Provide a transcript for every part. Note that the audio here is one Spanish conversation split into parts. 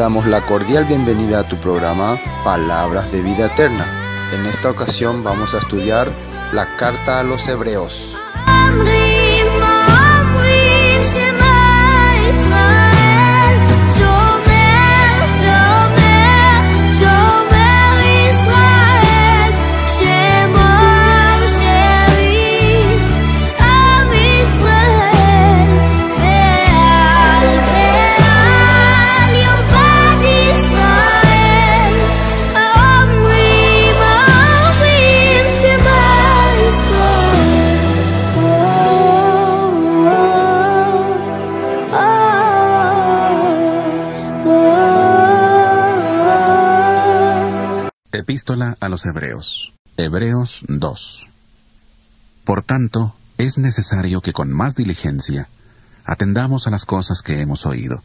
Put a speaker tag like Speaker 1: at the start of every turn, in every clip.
Speaker 1: damos la cordial bienvenida a tu programa Palabras de Vida Eterna. En esta ocasión vamos a estudiar la carta a los Hebreos.
Speaker 2: Epístola a los Hebreos. Hebreos 2. Por tanto, es necesario que con más diligencia atendamos a las cosas que hemos oído,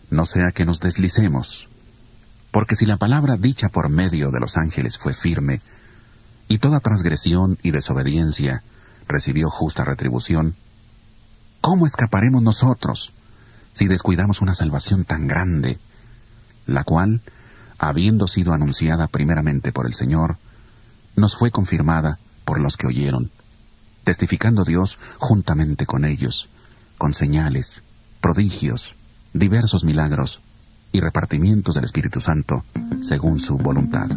Speaker 2: no sea que nos deslicemos. Porque si la palabra dicha por medio de los ángeles fue firme, y toda transgresión y desobediencia recibió justa retribución, ¿cómo escaparemos nosotros si descuidamos una salvación tan grande, la cual, habiendo sido anunciada primeramente por el Señor, nos fue confirmada por los que oyeron, testificando Dios juntamente con ellos, con señales, prodigios, diversos milagros y repartimientos del Espíritu Santo, según su voluntad.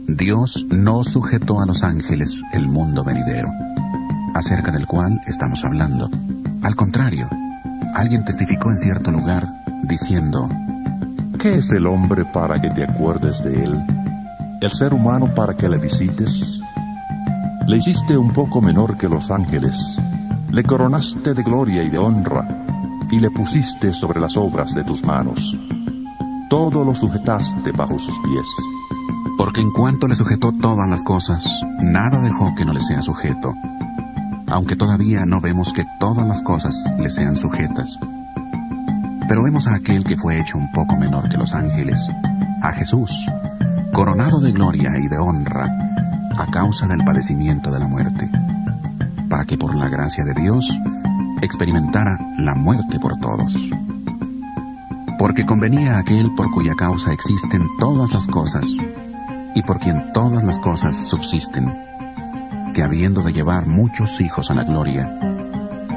Speaker 2: Dios no sujetó a los ángeles el mundo venidero, acerca del cual estamos hablando. Al contrario, alguien testificó en cierto lugar, diciendo:
Speaker 3: ¿qué es el hombre para que te acuerdes de él? ¿El ser humano para que le visites? Le hiciste un poco menor que los ángeles, le coronaste de gloria y de honra, y le pusiste sobre las obras de tus manos. Todo lo sujetaste bajo sus pies.
Speaker 2: Porque en cuanto le sujetó todas las cosas, nada dejó que no le sea sujeto, aunque todavía no vemos que todas las cosas le sean sujetas. Pero vemos a aquel que fue hecho un poco menor que los ángeles, a Jesús, coronado de gloria y de honra, a causa del padecimiento de la muerte, para que por la gracia de Dios experimentara la muerte por todos. Porque convenía a aquel por cuya causa existen todas las cosas, y por quien todas las cosas subsisten, que habiendo de llevar muchos hijos a la gloria,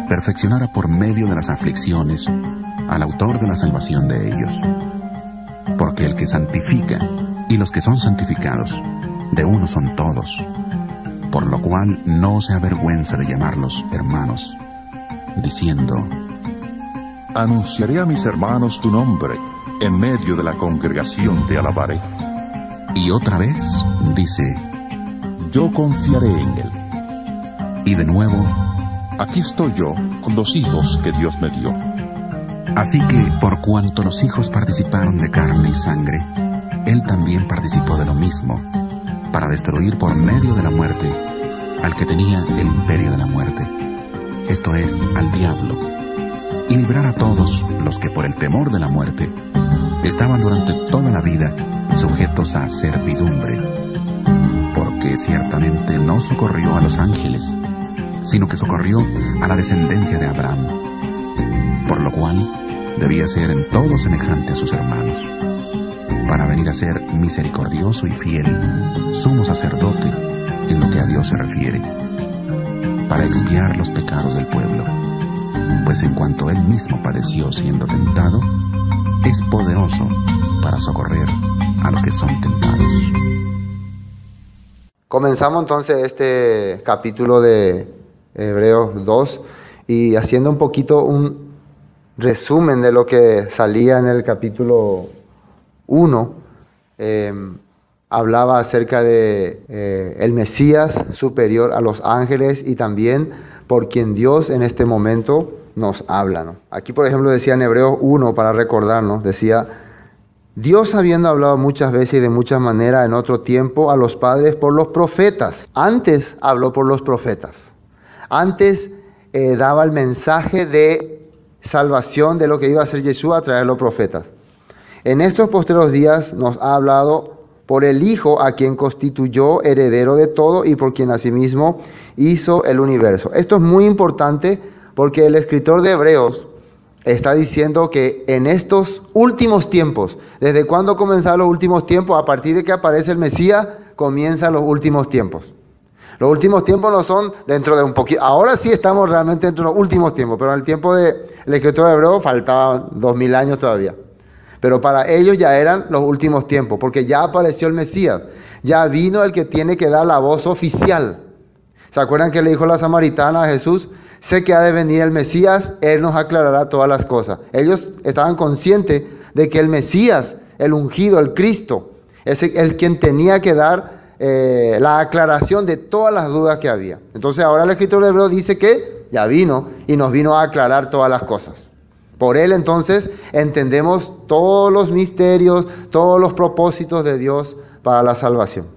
Speaker 2: perfeccionara por medio de las aflicciones al autor de la salvación de ellos. Porque el que santifica y los que son santificados, de uno son todos, por lo cual no se avergüenza de llamarlos hermanos, diciendo:
Speaker 3: anunciaré a mis hermanos tu nombre, en medio de la congregación te alabaré.
Speaker 2: Y otra vez dice:
Speaker 3: yo confiaré en él.
Speaker 2: Y de nuevo:
Speaker 3: aquí estoy yo con los hijos que Dios me dio.
Speaker 2: Así que, por cuanto los hijos participaron de carne y sangre, él también participó de lo mismo, para destruir por medio de la muerte al que tenía el imperio de la muerte, esto es, al diablo, y librar a todos los que por el temor de la muerte estaban durante toda la vida sujetos a servidumbre, porque ciertamente no socorrió a los ángeles, sino que socorrió a la descendencia de Abraham, por lo cual debía ser en todo semejante a sus hermanos, para venir a ser misericordioso y fiel, sumo sacerdote en lo que a Dios se refiere, para expiar los pecados del pueblo, pues en cuanto él mismo padeció siendo tentado, es poderoso para socorrer a los que son tentados.
Speaker 1: Comenzamos entonces este capítulo de Hebreos 2 y haciendo un poquito un resumen de lo que salía en el capítulo 1, hablaba acerca de el Mesías superior a los ángeles y también por quien Dios en este momento nos habla, ¿no? Aquí, por ejemplo, decía en Hebreos 1, para recordarnos, decía: Dios, habiendo hablado muchas veces y de muchas maneras en otro tiempo a los padres por los profetas. Antes habló por los profetas. Antes daba el mensaje de salvación de lo que iba a hacer Jesús a través de los profetas. En estos postreros días nos ha hablado por el Hijo, a quien constituyó heredero de todo y por quien asimismo hizo el universo. Esto es muy importante porque el escritor de Hebreos está diciendo que en estos últimos tiempos, ¿desde cuándo comenzaron los últimos tiempos? A partir de que aparece el Mesías, comienzan los últimos tiempos. Los últimos tiempos no son dentro de un poquito. Ahora sí estamos realmente dentro de los últimos tiempos, pero en el tiempo del escritor de Hebreo faltaban 2000 años todavía. Pero para ellos ya eran los últimos tiempos, porque ya apareció el Mesías. Ya vino el que tiene que dar la voz oficial. ¿Se acuerdan que le dijo la samaritana a Jesús? Sé que ha de venir el Mesías, Él nos aclarará todas las cosas. Ellos estaban conscientes de que el Mesías, el ungido, el Cristo, es el quien tenía que dar la aclaración de todas las dudas que había. Entonces ahora el escritor de Hebreo dice que ya vino y nos vino a aclarar todas las cosas. Por Él entonces entendemos todos los misterios, todos los propósitos de Dios para la salvación.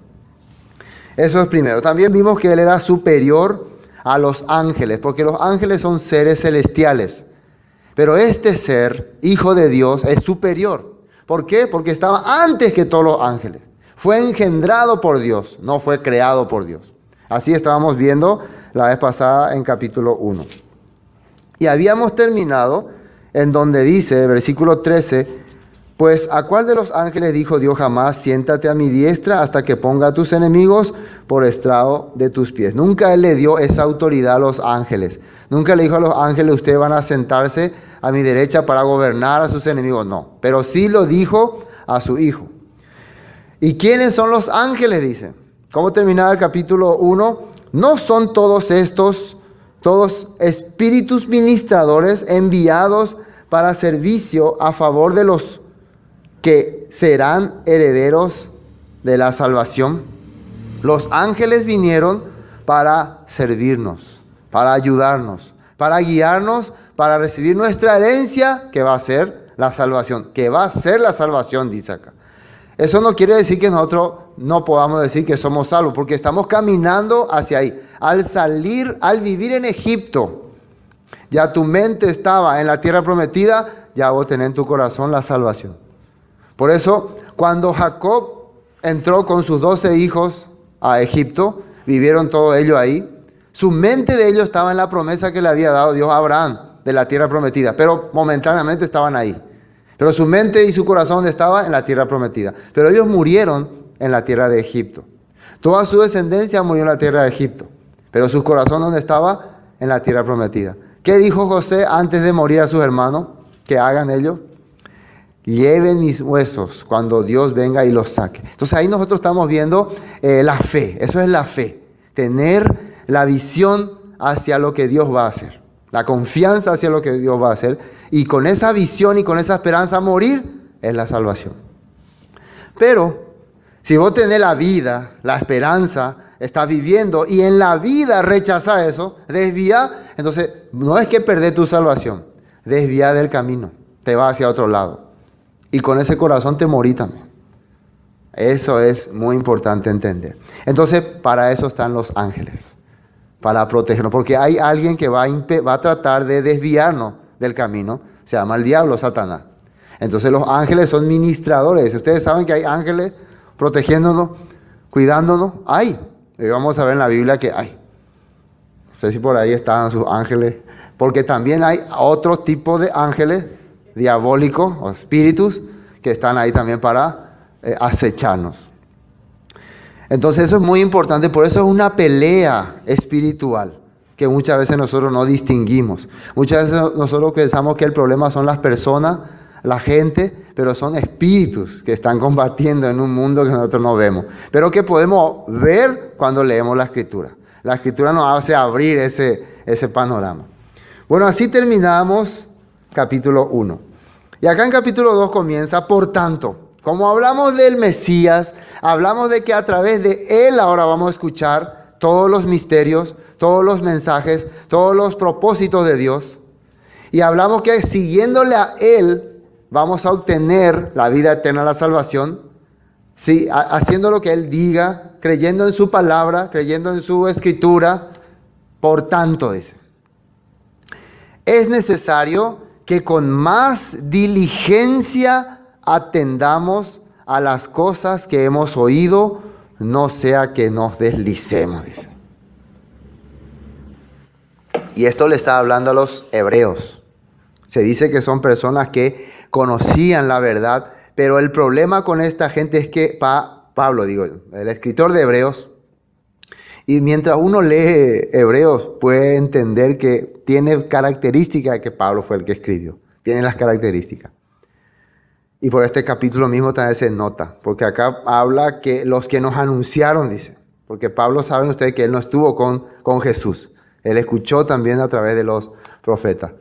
Speaker 1: Eso es primero. También vimos que Él era superior a los ángeles, porque los ángeles son seres celestiales. Pero este ser, hijo de Dios, es superior. ¿Por qué? Porque estaba antes que todos los ángeles. Fue engendrado por Dios, no fue creado por Dios. Así estábamos viendo la vez pasada en capítulo 1. Y habíamos terminado en donde dice, versículo 13, pues ¿a cuál de los ángeles dijo Dios jamás, siéntate a mi diestra hasta que ponga a tus enemigos por estrado de tus pies? Nunca Él le dio esa autoridad a los ángeles. Nunca le dijo a los ángeles, ustedes van a sentarse a mi derecha para gobernar a sus enemigos. No, pero sí lo dijo a su Hijo. ¿Y quiénes son los ángeles? Dice. ¿Cómo terminaba el capítulo 1? No son todos estos, todos espíritus ministradores enviados para servicio a favor de los que serán herederos de la salvación. Los ángeles vinieron para servirnos, para ayudarnos, para guiarnos, para recibir nuestra herencia, que va a ser la salvación, que va a ser la salvación, dice acá. Eso no quiere decir que nosotros no podamos decir que somos salvos, porque estamos caminando hacia ahí. Al salir, al vivir en Egipto, ya tu mente estaba en la tierra prometida, ya vos tenés en tu corazón la salvación. Por eso, cuando Jacob entró con sus 12 hijos a Egipto, vivieron todo ello ahí, su mente de ellos estaba en la promesa que le había dado Dios a Abraham de la tierra prometida, pero momentáneamente estaban ahí. Pero su mente y su corazón estaba en la tierra prometida. Pero ellos murieron en la tierra de Egipto. Toda su descendencia murió en la tierra de Egipto. Pero su corazón, ¿dónde estaba? En la tierra prometida. ¿Qué dijo José antes de morir a sus hermanos? Que hagan ellos. Lleven mis huesos cuando Dios venga y los saque. Entonces ahí nosotros estamos viendo la fe. Eso es la fe. Tener la visión hacia lo que Dios va a hacer. La confianza hacia lo que Dios va a hacer. Y con esa visión y con esa esperanza morir es la salvación. Pero si vos tenés la vida, la esperanza, estás viviendo y en la vida rechazás eso, desvía, entonces no es que perdés tu salvación, desvía del camino, te va hacia otro lado. Y con ese corazón te morí también. Eso es muy importante entender. Entonces, para eso están los ángeles. Para protegernos, porque hay alguien que va a tratar de desviarnos del camino, se llama el diablo, Satanás. Entonces los ángeles son ministradores. Ustedes saben que hay ángeles protegiéndonos, cuidándonos. Hay, y vamos a ver en la Biblia que hay. No sé si por ahí están sus ángeles, porque también hay otro tipo de ángeles diabólicos o espíritus que están ahí también para acecharnos. Entonces eso es muy importante, por eso es una pelea espiritual que muchas veces nosotros no distinguimos. Muchas veces nosotros pensamos que el problema son las personas, la gente, pero son espíritus que están combatiendo en un mundo que nosotros no vemos, pero que podemos ver cuando leemos la Escritura. La Escritura nos hace abrir ese panorama. Bueno, así terminamos capítulo 1. Y acá en capítulo 2 comienza, por tanto. Como hablamos del Mesías, hablamos de que a través de Él ahora vamos a escuchar todos los misterios, todos los mensajes, todos los propósitos de Dios. Y hablamos que siguiéndole a Él vamos a obtener la vida eterna, la salvación, ¿sí? Haciendo lo que Él diga, creyendo en su palabra, creyendo en su escritura. Por tanto, dice, es necesario que con más diligencia atendamos a las cosas que hemos oído, no sea que nos deslicemos, dice. Y esto le está hablando a los hebreos. Se dice que son personas que conocían la verdad, pero el problema con esta gente es que Pablo, el escritor de Hebreos, y mientras uno lee Hebreos puede entender que tiene características que Pablo fue el que escribió. Tiene las características. Y por este capítulo mismo también se nota, porque acá habla que los que nos anunciaron, dice. Porque Pablo, saben ustedes que él no estuvo con Jesús. Él escuchó también a través de los profetas.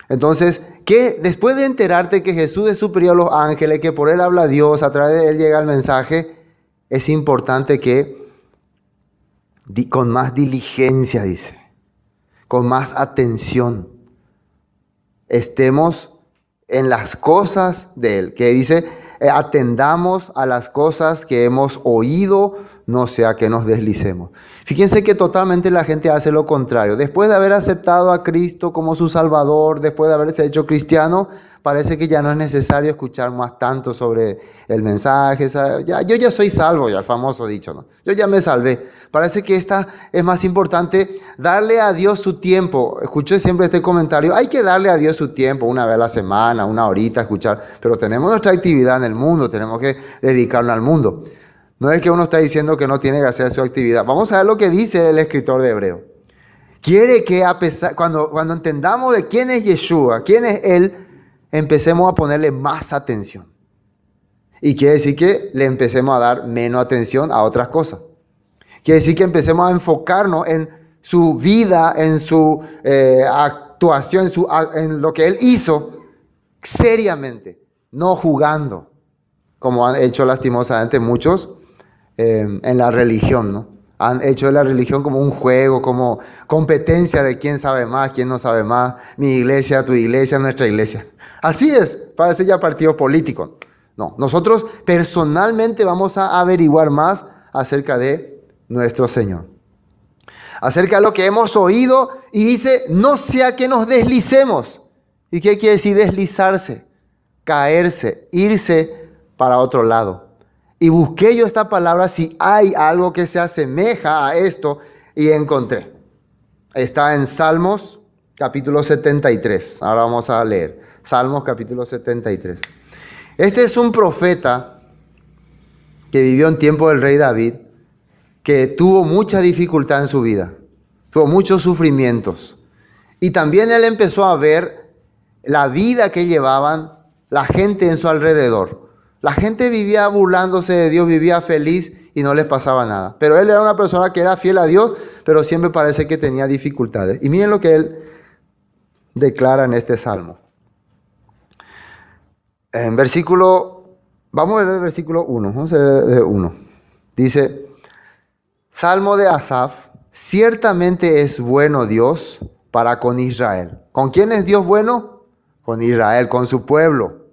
Speaker 1: Entonces, que después de enterarte que Jesús es superior a los ángeles, que por él habla Dios, a través de él llega el mensaje, es importante que con más diligencia, dice, con más atención, estemos en las cosas de él. Que dice, atendamos a las cosas que hemos oído, no sea que nos deslicemos. Fíjense que totalmente la gente hace lo contrario. Después de haber aceptado a Cristo como su Salvador, después de haberse hecho cristiano, parece que ya no es necesario escuchar más tanto sobre el mensaje. Yo ya soy salvo, ya el famoso dicho, ¿no? Yo ya me salvé. Parece que esta es más importante darle a Dios su tiempo. Escucho siempre este comentario, hay que darle a Dios su tiempo, una vez a la semana, una horita, escuchar. Pero tenemos nuestra actividad en el mundo, tenemos que dedicarnos al mundo. No es que uno está diciendo que no tiene que hacer su actividad. Vamos a ver lo que dice el escritor de Hebreo. Quiere que cuando entendamos de quién es Yeshua, quién es Él, empecemos a ponerle más atención. Y quiere decir que le empecemos a dar menos atención a otras cosas. Quiere decir que empecemos a enfocarnos en su vida, en su actuación, en lo que Él hizo, seriamente, no jugando, como han hecho lastimosamente muchos en la religión, ¿no? Han hecho de la religión como un juego, como competencia de quién sabe más, quién no sabe más. Mi iglesia, tu iglesia, nuestra iglesia. Así es, parece ya partido político. No, nosotros personalmente vamos a averiguar más acerca de nuestro Señor. Acerca de lo que hemos oído y dice, no sea que nos deslicemos. ¿Y qué quiere decir deslizarse? Caerse, irse para otro lado. Y busqué yo esta palabra si hay algo que se asemeja a esto y encontré. Está en Salmos capítulo 73. Ahora vamos a leer. Salmos capítulo 73. Este es un profeta que vivió en tiempo del rey David, que tuvo mucha dificultad en su vida. Tuvo muchos sufrimientos. Y también él empezó a ver la vida que llevaban la gente en su alrededor. La gente vivía burlándose de Dios, vivía feliz y no les pasaba nada. Pero él era una persona que era fiel a Dios, pero siempre parece que tenía dificultades. Y miren lo que él declara en este salmo. En vamos a ver el versículo 1. Vamos a ver el 1. Dice, Salmo de Asaf, ciertamente es bueno Dios para con Israel. ¿Con quién es Dios bueno? Con Israel, con su pueblo.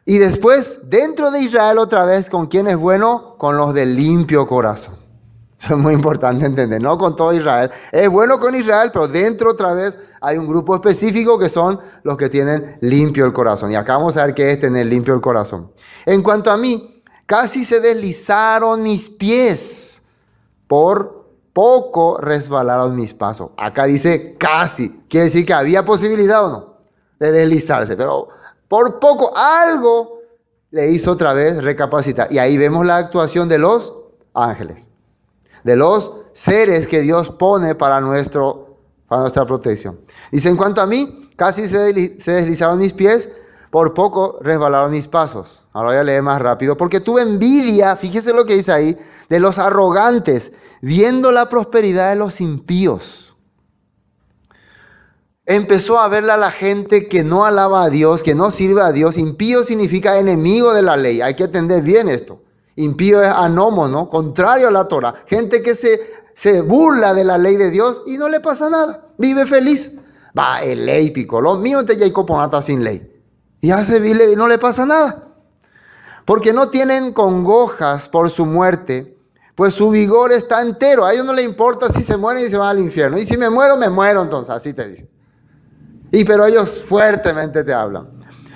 Speaker 1: Y después, dentro de Israel otra vez, ¿con quién es bueno? Con los de limpio corazón. Eso es muy importante entender, no con todo Israel. Es bueno con Israel, pero dentro otra vez hay un grupo específico que son los que tienen limpio el corazón. Y acá vamos a ver qué es tener limpio el corazón. En cuanto a mí, casi se deslizaron mis pies, por poco resbalaron mis pasos. Acá dice casi, quiere decir que había posibilidad o no de deslizarse, pero por poco algo le hizo otra vez recapacitar. Y ahí vemos la actuación de los ángeles, de los seres que Dios pone para nuestra protección. Dice, en cuanto a mí, casi se deslizaron mis pies, por poco resbalaron mis pasos. Ahora voy a leer más rápido. Porque tuve envidia, fíjese lo que dice ahí, de los arrogantes, viendo la prosperidad de los impíos. Empezó a verla a la gente que no alaba a Dios, que no sirve a Dios. Impío significa enemigo de la ley. Hay que entender bien esto. Impío es anomos, ¿no? Contrario a la Torah. Gente que se burla de la ley de Dios y no le pasa nada. Vive feliz. Va, el ley picolón. Mío te ya hay coponata sin ley. Y hace vile y no le pasa nada. Porque no tienen congojas por su muerte, pues su vigor está entero. A ellos no les importa si se mueren y se van al infierno. Y si me muero entonces. Así te dicen. Pero ellos fuertemente te hablan.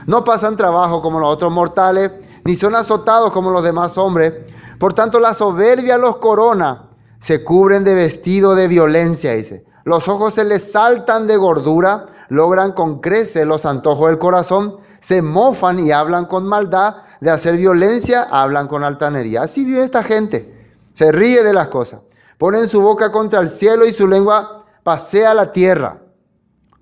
Speaker 1: No pasan trabajo como los otros mortales, ni son azotados como los demás hombres. Por tanto, la soberbia los corona. Se cubren de vestido de violencia, dice. Los ojos se les saltan de gordura. logran con creces los antojos del corazón, se mofan y hablan con maldad, de hacer violencia hablan con altanería. Así vive esta gente, se ríe de las cosas, ponen su boca contra el cielo y su lengua pasea la tierra.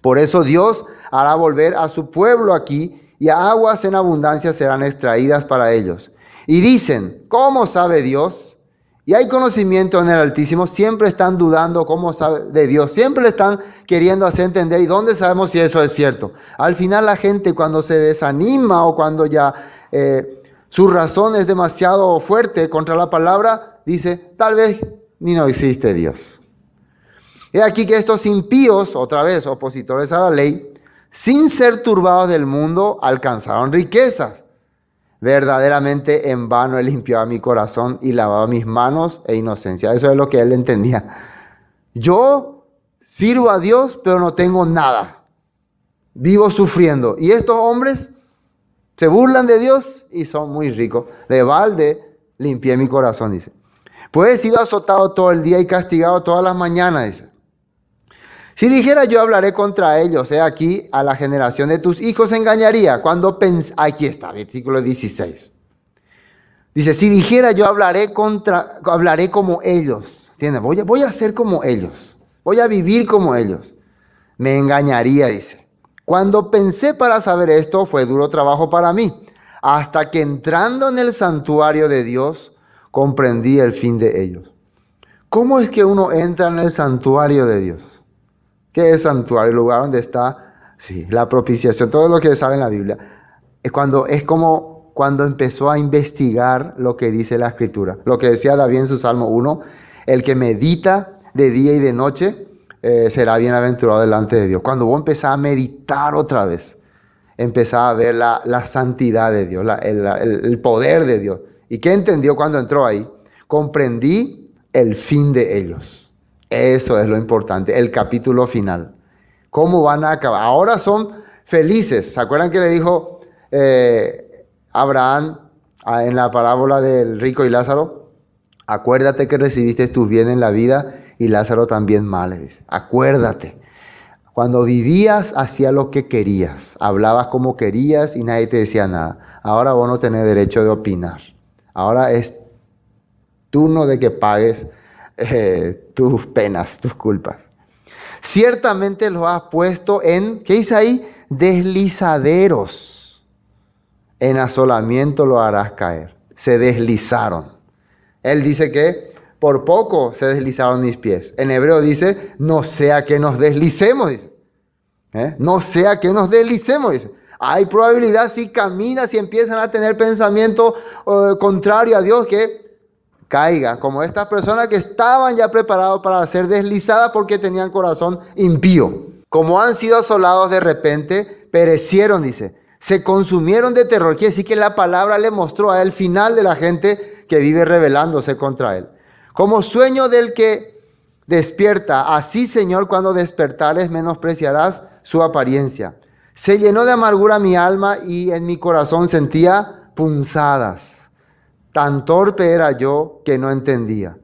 Speaker 1: Por eso Dios hará volver a su pueblo aquí, y aguas en abundancia serán extraídas para ellos. Y dicen, ¿cómo sabe Dios? Y hay conocimiento en el Altísimo. Siempre están dudando cómo sabe de Dios. Siempre le están queriendo hacer entender. ¿Y dónde sabemos si eso es cierto? Al final la gente, cuando se desanima o cuando ya su razón es demasiado fuerte contra la palabra, dice, tal vez ni no existe Dios. He aquí que estos impíos, otra vez opositores a la ley, sin ser turbados del mundo, alcanzaron riquezas. Verdaderamente en vano he limpiado mi corazón y lavado mis manos e inocencia. Eso es lo que él entendía. Yo sirvo a Dios, pero no tengo nada. Vivo sufriendo. Y estos hombres se burlan de Dios y son muy ricos. De balde limpié mi corazón, dice. Pues he sido azotado todo el día y castigado todas las mañanas, dice. Si dijera yo hablaré contra ellos, aquí a la generación de tus hijos engañaría. Aquí está, versículo 16. Dice, si dijera yo hablaré como ellos. ¿Entiendes? Voy a ser como ellos. Voy a vivir como ellos. Me engañaría, dice. Cuando pensé para saber esto, fue duro trabajo para mí. Hasta que entrando en el santuario de Dios, comprendí el fin de ellos. ¿Cómo es que uno entra en el santuario de Dios? ¿Qué es santuario? El lugar donde está, sí, la propiciación, todo lo que sale en la Biblia. Es como cuando empezó a investigar lo que dice la Escritura. Lo que decía David en su Salmo 1, el que medita de día y de noche será bienaventurado delante de Dios. Cuando vos empezás a meditar otra vez, empezás a ver la santidad de Dios, el poder de Dios. ¿Y qué entendió cuando entró ahí? Comprendí el fin de ellos. Eso es lo importante, el capítulo final. ¿Cómo van a acabar? Ahora son felices. ¿Se acuerdan que le dijo Abraham en la parábola del rico y Lázaro? Acuérdate que recibiste tus bienes en la vida y Lázaro también males. Acuérdate. Cuando vivías, hacías lo que querías. Hablabas como querías y nadie te decía nada. Ahora vos no tenés derecho de opinar. Ahora es turno de que pagues tus penas, tus culpas. Ciertamente los has puesto en, ¿qué dice ahí? Deslizaderos. En asolamiento lo harás caer. Se deslizaron. Él dice que por poco se deslizaron mis pies. En hebreo dice, no sea que nos deslicemos, dice. No sea que nos deslicemos, dice. Hay probabilidad si caminas y empiezan a tener pensamiento contrario a Dios que caiga, como estas personas que estaban ya preparados para ser deslizadas porque tenían corazón impío. Como han sido asolados de repente, perecieron, dice. Se consumieron de terror. Quiere decir que la palabra le mostró a él el final de la gente que vive rebelándose contra él. Como sueño del que despierta, así, Señor, cuando despertares menospreciarás su apariencia. Se llenó de amargura mi alma y en mi corazón sentía punzadas. Tan torpe era yo que no entendía.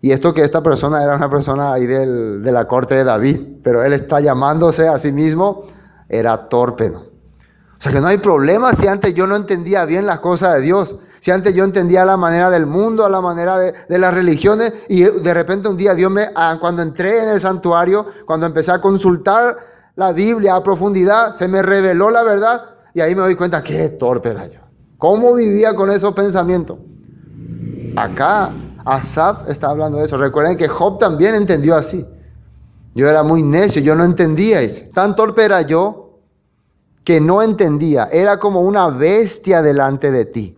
Speaker 1: Y esto que esta persona era una persona ahí de la corte de David, pero él está llamándose a sí mismo, era torpe, ¿no? O sea que no hay problema si antes yo no entendía bien las cosas de Dios, si antes yo entendía la manera del mundo, la manera de las religiones, y de repente un día Dios cuando entré en el santuario, cuando empecé a consultar la Biblia a profundidad, se me reveló la verdad, y ahí me doy cuenta qué torpe era yo. ¿Cómo vivía con esos pensamientos? Acá Asaf está hablando de eso. Recuerden que Job también entendió así. Yo era muy necio, yo no entendía. Dice. Tan torpe era yo que no entendía. Era como una bestia delante de ti.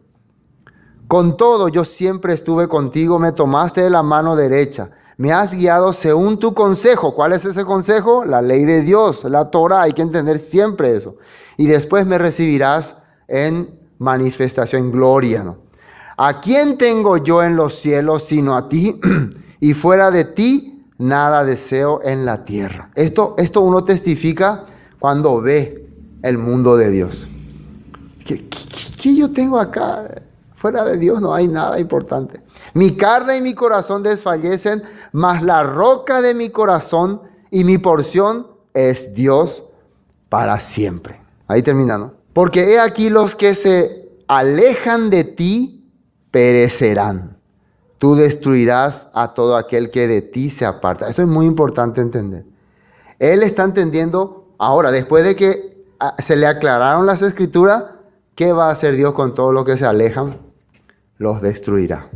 Speaker 1: Con todo, yo siempre estuve contigo, me tomaste de la mano derecha. Me has guiado según tu consejo. ¿Cuál es ese consejo? La ley de Dios, la Torah. Hay que entender siempre eso. Y después me recibirás en manifestación, en gloria, ¿no? ¿A quién tengo yo en los cielos sino a ti? Y fuera de ti, nada deseo en la tierra. Esto uno testifica cuando ve el mundo de Dios. ¿Qué yo tengo acá? Fuera de Dios no hay nada importante. Mi carne y mi corazón desfallecen, mas la roca de mi corazón y mi porción es Dios para siempre. Ahí termina, ¿no? Porque he aquí los que se alejan de ti perecerán. Tú destruirás a todo aquel que de ti se aparta. Esto es muy importante entender. Él está entendiendo ahora, después de que se le aclararon las escrituras, ¿qué va a hacer Dios con todos los que se alejan? Los destruirá.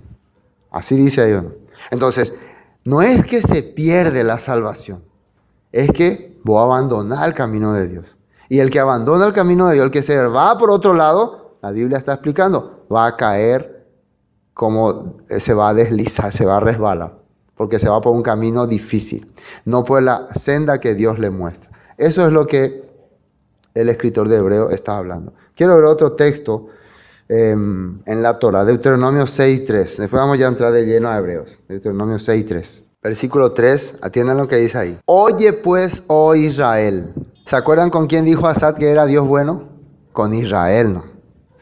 Speaker 1: Así dice ahí, ¿no? Entonces, no es que se pierde la salvación, es que voy a abandonar el camino de Dios. Y el que abandona el camino de Dios, el que se va por otro lado, la Biblia está explicando, va a caer como se va a deslizar, se va a resbalar, porque se va por un camino difícil, no por la senda que Dios le muestra. Eso es lo que el escritor de Hebreos está hablando. Quiero ver otro texto en la Torah, Deuteronomio 6.3. Después vamos ya a entrar de lleno a Hebreos. Deuteronomio 6.3. Versículo 3, atiendan lo que dice ahí. Oye pues, oh Israel. ¿Se acuerdan con quién dijo Asad que era Dios bueno? Con Israel, ¿no?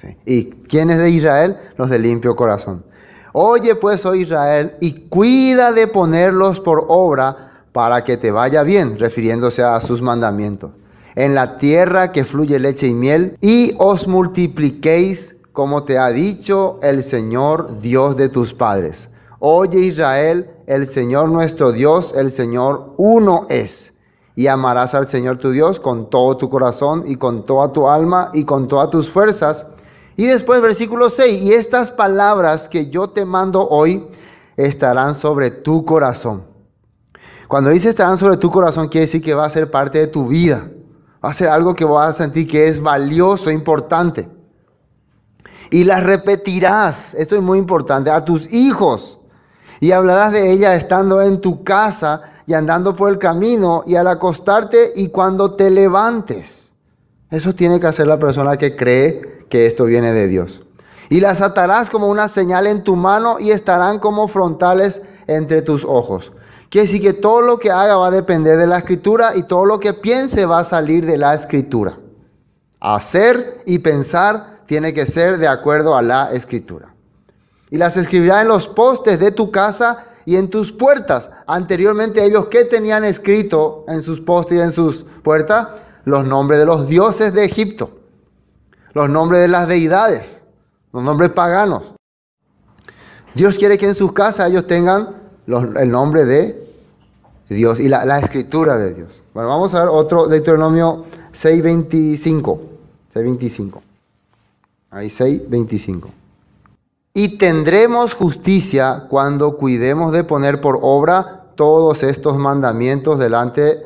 Speaker 1: Sí. ¿Y quién es de Israel? Los de limpio corazón. Oye pues, oh Israel, y cuida de ponerlos por obra para que te vaya bien, refiriéndose a sus mandamientos, en la tierra que fluye leche y miel, y os multipliquéis como te ha dicho el Señor Dios de tus padres. Oye Israel, el Señor nuestro Dios, el Señor uno es. Y amarás al Señor tu Dios con todo tu corazón y con toda tu alma y con todas tus fuerzas. Y después versículo 6, y estas palabras que yo te mando hoy estarán sobre tu corazón. Cuando dice estarán sobre tu corazón, quiere decir que va a ser parte de tu vida. Va a ser algo que vas a sentir que es valioso, importante. Y las repetirás, esto es muy importante, a tus hijos. Y hablarás de ellas estando en tu casa y andando por el camino y al acostarte y cuando te levantes. Eso tiene que hacer la persona que cree que esto viene de Dios. Y las atarás como una señal en tu mano y estarán como frontales entre tus ojos. Quiere decir que todo lo que haga va a depender de la Escritura y todo lo que piense va a salir de la Escritura. Hacer y pensar tiene que ser de acuerdo a la Escritura. Y las escribirás en los postes de tu casa y en tus puertas. Anteriormente ellos, ¿qué tenían escrito en sus postes y en sus puertas? Los nombres de los dioses de Egipto, los nombres de las deidades, los nombres paganos. Dios quiere que en sus casas ellos tengan el nombre de Dios y la escritura de Dios. Bueno, vamos a ver otro Deuteronomio 6.25. 6.25. Ahí 6.25. Y tendremos justicia cuando cuidemos de poner por obra todos estos mandamientos delante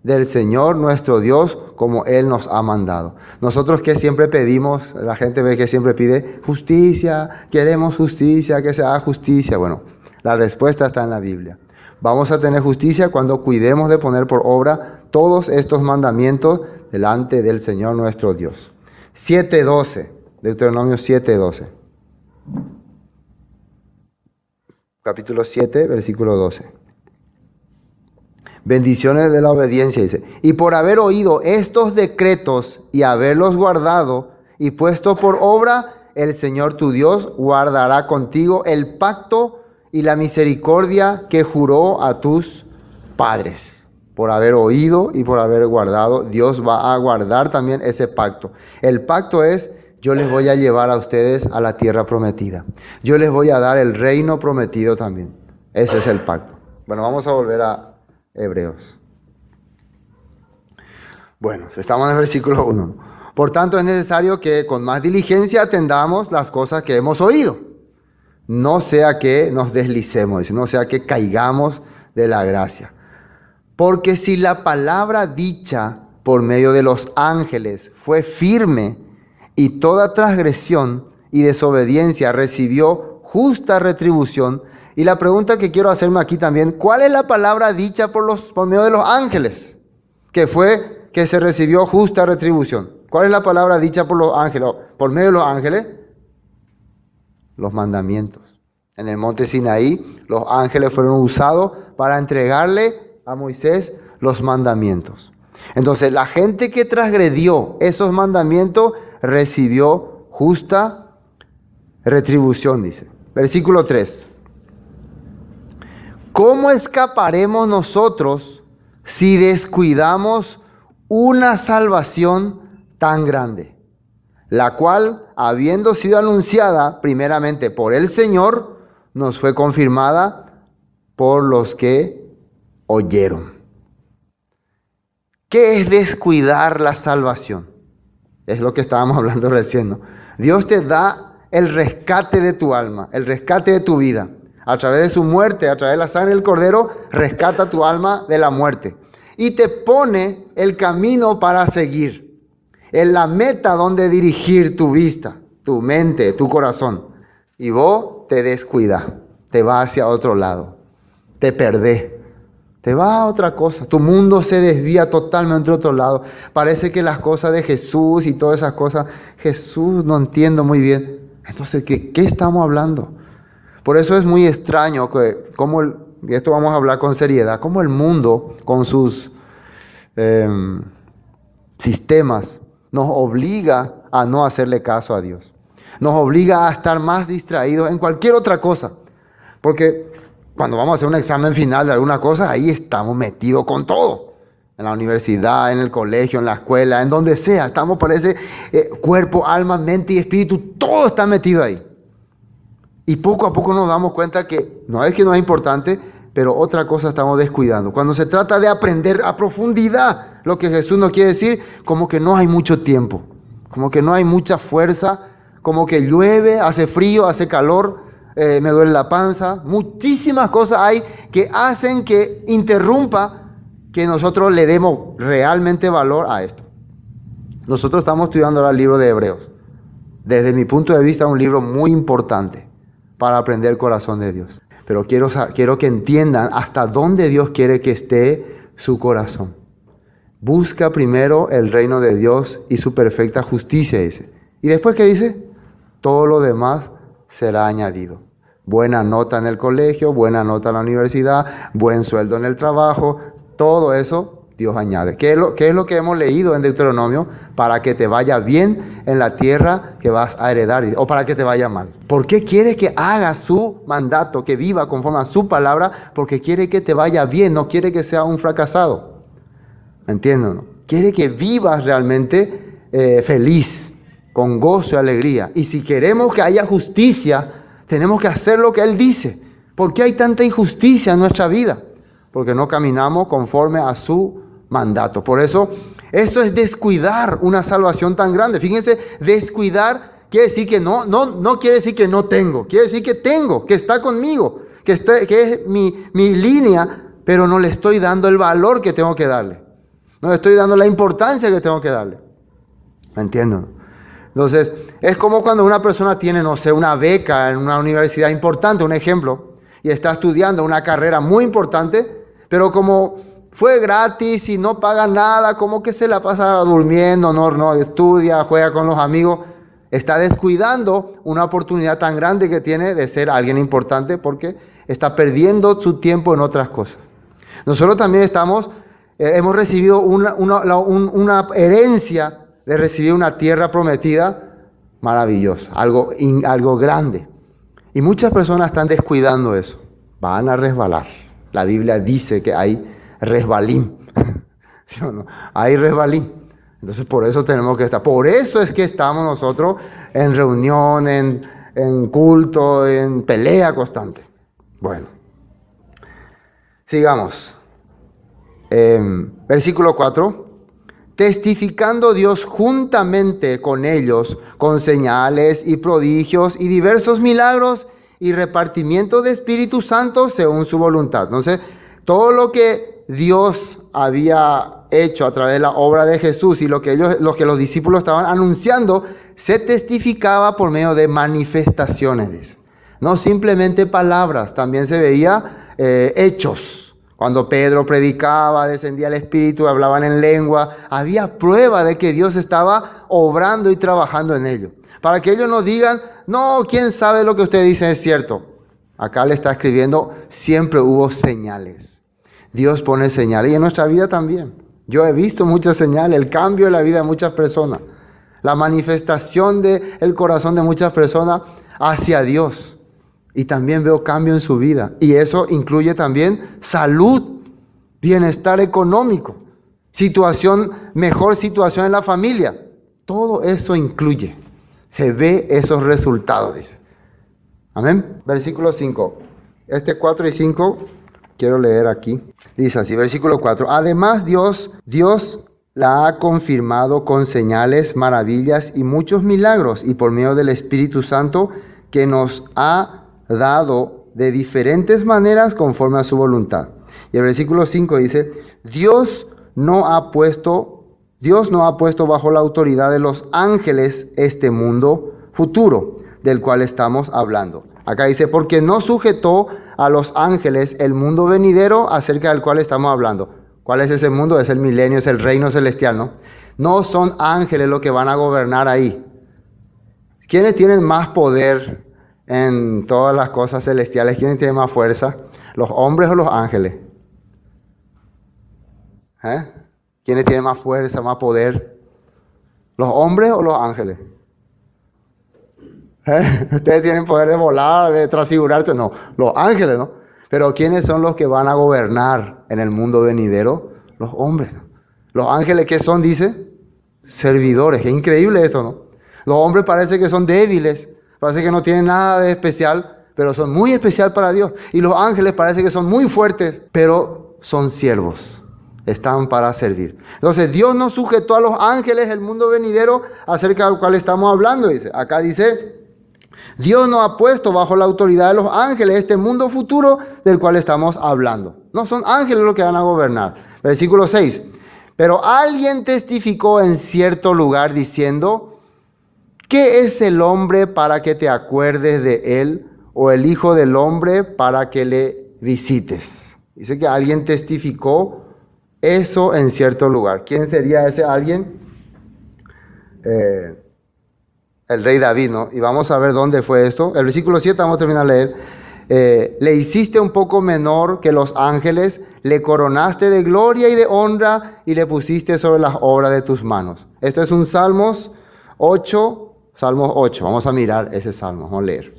Speaker 1: del Señor nuestro Dios, como Él nos ha mandado. Nosotros que siempre pedimos, la gente ve que siempre pide justicia, queremos justicia, que se haga justicia. Bueno, la respuesta está en la Biblia. Vamos a tener justicia cuando cuidemos de poner por obra todos estos mandamientos delante del Señor nuestro Dios. 7.12, Deuteronomio 7.12. Capítulo 7, versículo 12. Bendiciones de la obediencia, dice. Y por haber oído estos decretos y haberlos guardado y puesto por obra, el Señor tu Dios guardará contigo el pacto y la misericordia que juró a tus padres. Por haber oído y por haber guardado, Dios va a guardar también ese pacto. El pacto es: yo les voy a llevar a ustedes a la tierra prometida. Yo les voy a dar el reino prometido también. Ese es el pacto. Bueno, vamos a volver a Hebreos. Bueno, estamos en el versículo 1. Por tanto, es necesario que con más diligencia atendamos las cosas que hemos oído. No sea que nos deslicemos, dice, no sea que caigamos de la gracia. Porque si la palabra dicha por medio de los ángeles fue firme, y toda transgresión y desobediencia recibió justa retribución. Y la pregunta que quiero hacerme aquí también, ¿cuál es la palabra dicha por medio de los ángeles? Que se recibió justa retribución. ¿Cuál es la palabra dicha por los ángeles? Por medio de los ángeles, los mandamientos. En el monte Sinaí, los ángeles fueron usados para entregarle a Moisés los mandamientos. Entonces, la gente que transgredió esos mandamientos recibió justa retribución, dice. Versículo 3. ¿Cómo escaparemos nosotros si descuidamos una salvación tan grande, la cual, habiendo sido anunciada primeramente por el Señor, nos fue confirmada por los que oyeron. ¿Qué es descuidar la salvación? Es lo que estábamos hablando recién, ¿no? Dios te da el rescate de tu alma, el rescate de tu vida. A través de su muerte, a través de la sangre del Cordero, rescata tu alma de la muerte. Y te pone el camino para seguir. En la meta donde dirigir tu vista, tu mente, tu corazón. Y vos te descuidas, te vas hacia otro lado, te perdés. Te va a otra cosa, tu mundo se desvía totalmente a otro lado. Parece que las cosas de Jesús y todas esas cosas, Jesús no entiendo muy bien. Entonces, ¿qué estamos hablando? Por eso es muy extraño que, y esto vamos a hablar con seriedad, cómo el mundo con sus sistemas nos obliga a no hacerle caso a Dios. Nos obliga a estar más distraídos en cualquier otra cosa. Porque cuando vamos a hacer un examen final de alguna cosa, ahí estamos metidos con todo. En la universidad, en el colegio, en la escuela, en donde sea. Estamos, parece, cuerpo, alma, mente y espíritu, todo está metido ahí. Y poco a poco nos damos cuenta que no es importante, pero otra cosa estamos descuidando. Cuando se trata de aprender a profundidad lo que Jesús nos quiere decir, como que no hay mucho tiempo. Como que no hay mucha fuerza. Como que llueve, hace frío, hace calor. Me duele la panza, muchísimas cosas hay que hacen que interrumpa que nosotros le demos realmente valor a esto. Nosotros estamos estudiando ahora el libro de Hebreos. Desde mi punto de vista, un libro muy importante para aprender el corazón de Dios. Pero quiero que entiendan hasta dónde Dios quiere que esté su corazón. Busca primero el reino de Dios y su perfecta justicia, dice. Y después, ¿qué dice? Todo lo demás será añadido. Buena nota en el colegio, buena nota en la universidad, buen sueldo en el trabajo, todo eso Dios añade. ¿Qué es lo que hemos leído en Deuteronomio? Para que te vaya bien en la tierra que vas a heredar, o para que te vaya mal. ¿Por qué quiere que haga su mandato, que viva conforme a su palabra? Porque quiere que te vaya bien, no quiere que sea un fracasado. ¿Me entienden, no? Quiere que vivas realmente feliz, con gozo y alegría. Y si queremos que haya justicia, tenemos que hacer lo que Él dice. ¿Por qué hay tanta injusticia en nuestra vida? Porque no caminamos conforme a su mandato. Por eso es descuidar una salvación tan grande. Fíjense, descuidar quiere decir que no quiere decir que no tengo. Quiere decir que tengo, que está conmigo, que es mi línea, pero no le estoy dando el valor que tengo que darle. No le estoy dando la importancia que tengo que darle. ¿Me entienden? Entonces, es como cuando una persona tiene, no sé, una beca en una universidad importante, un ejemplo, y está estudiando una carrera muy importante, pero como fue gratis y no paga nada, como que se la pasa durmiendo, no estudia, juega con los amigos, está descuidando una oportunidad tan grande que tiene de ser alguien importante porque está perdiendo su tiempo en otras cosas. Nosotros también hemos recibido una herencia de recibir una tierra prometida maravillosa, algo grande. Y muchas personas están descuidando eso. Van a resbalar. La Biblia dice que hay resbalín. ¿Sí o no? Hay resbalín. Entonces por eso tenemos que estar. Por eso es que estamos nosotros en reunión, en culto, en pelea constante. Bueno. Sigamos. Versículo 4. Testificando Dios juntamente con ellos, con señales y prodigios y diversos milagros y repartimiento de Espíritu Santo según su voluntad. Entonces, todo lo que Dios había hecho a través de la obra de Jesús y lo que los discípulos estaban anunciando, se testificaba por medio de manifestaciones. No simplemente palabras, también se veía hechos. Cuando Pedro predicaba, descendía el Espíritu, hablaban en lengua, había prueba de que Dios estaba obrando y trabajando en ello. Para que ellos no digan, no, quién sabe lo que usted dice es cierto. Acá le está escribiendo, siempre hubo señales. Dios pone señales y en nuestra vida también. Yo he visto muchas señales, el cambio de la vida de muchas personas, la manifestación del corazón de muchas personas hacia Dios. Y también veo cambio en su vida. Y eso incluye también salud, bienestar económico. mejor situación en la familia. Todo eso incluye. Se ve esos resultados, dice. Amén. Versículo 5. 4 y 5 quiero leer aquí. Dice así, versículo 4. Además Dios la ha confirmado con señales, maravillas y muchos milagros, y por medio del Espíritu Santo que nos ha dado de diferentes maneras conforme a su voluntad. Y el versículo 5 dice, Dios no ha puesto bajo la autoridad de los ángeles este mundo futuro del cual estamos hablando. Acá dice, porque no sujetó a los ángeles el mundo venidero acerca del cual estamos hablando. ¿Cuál es ese mundo? Es el milenio, es el reino celestial, ¿no? No son ángeles los que van a gobernar ahí. ¿Quiénes tienen más poder en todas las cosas celestiales? ¿Quiénes tienen más fuerza? ¿Los hombres o los ángeles? ¿Quiénes tienen más fuerza, más poder? ¿Los hombres o los ángeles? ¿Ustedes tienen poder de volar, de transfigurarse? No, los ángeles, ¿no? Pero ¿quiénes son los que van a gobernar en el mundo venidero? Los hombres, ¿no? Los ángeles, ¿qué son? Dice, servidores. Qué increíble esto, ¿no? Los hombres parece que son débiles, parece que no tienen nada de especial, pero son muy especial para Dios. Y los ángeles parece que son muy fuertes, pero son siervos. Están para servir. Entonces Dios no sujetó a los ángeles el mundo venidero acerca del cual estamos hablando. Dice. Acá dice, Dios no ha puesto bajo la autoridad de los ángeles este mundo futuro del cual estamos hablando. No son ángeles los que van a gobernar. Versículo 6. Pero alguien testificó en cierto lugar diciendo, ¿qué es el hombre para que te acuerdes de él? ¿O el hijo del hombre para que le visites? Dice que alguien testificó eso en cierto lugar. ¿Quién sería ese alguien? El rey David, ¿no? Y vamos a ver dónde fue esto. El versículo 7, vamos a terminar de leer. Le hiciste un poco menor que los ángeles, le coronaste de gloria y de honra y le pusiste sobre las obras de tus manos. Esto es un Salmos 8. Vamos a mirar ese salmo, vamos a leer.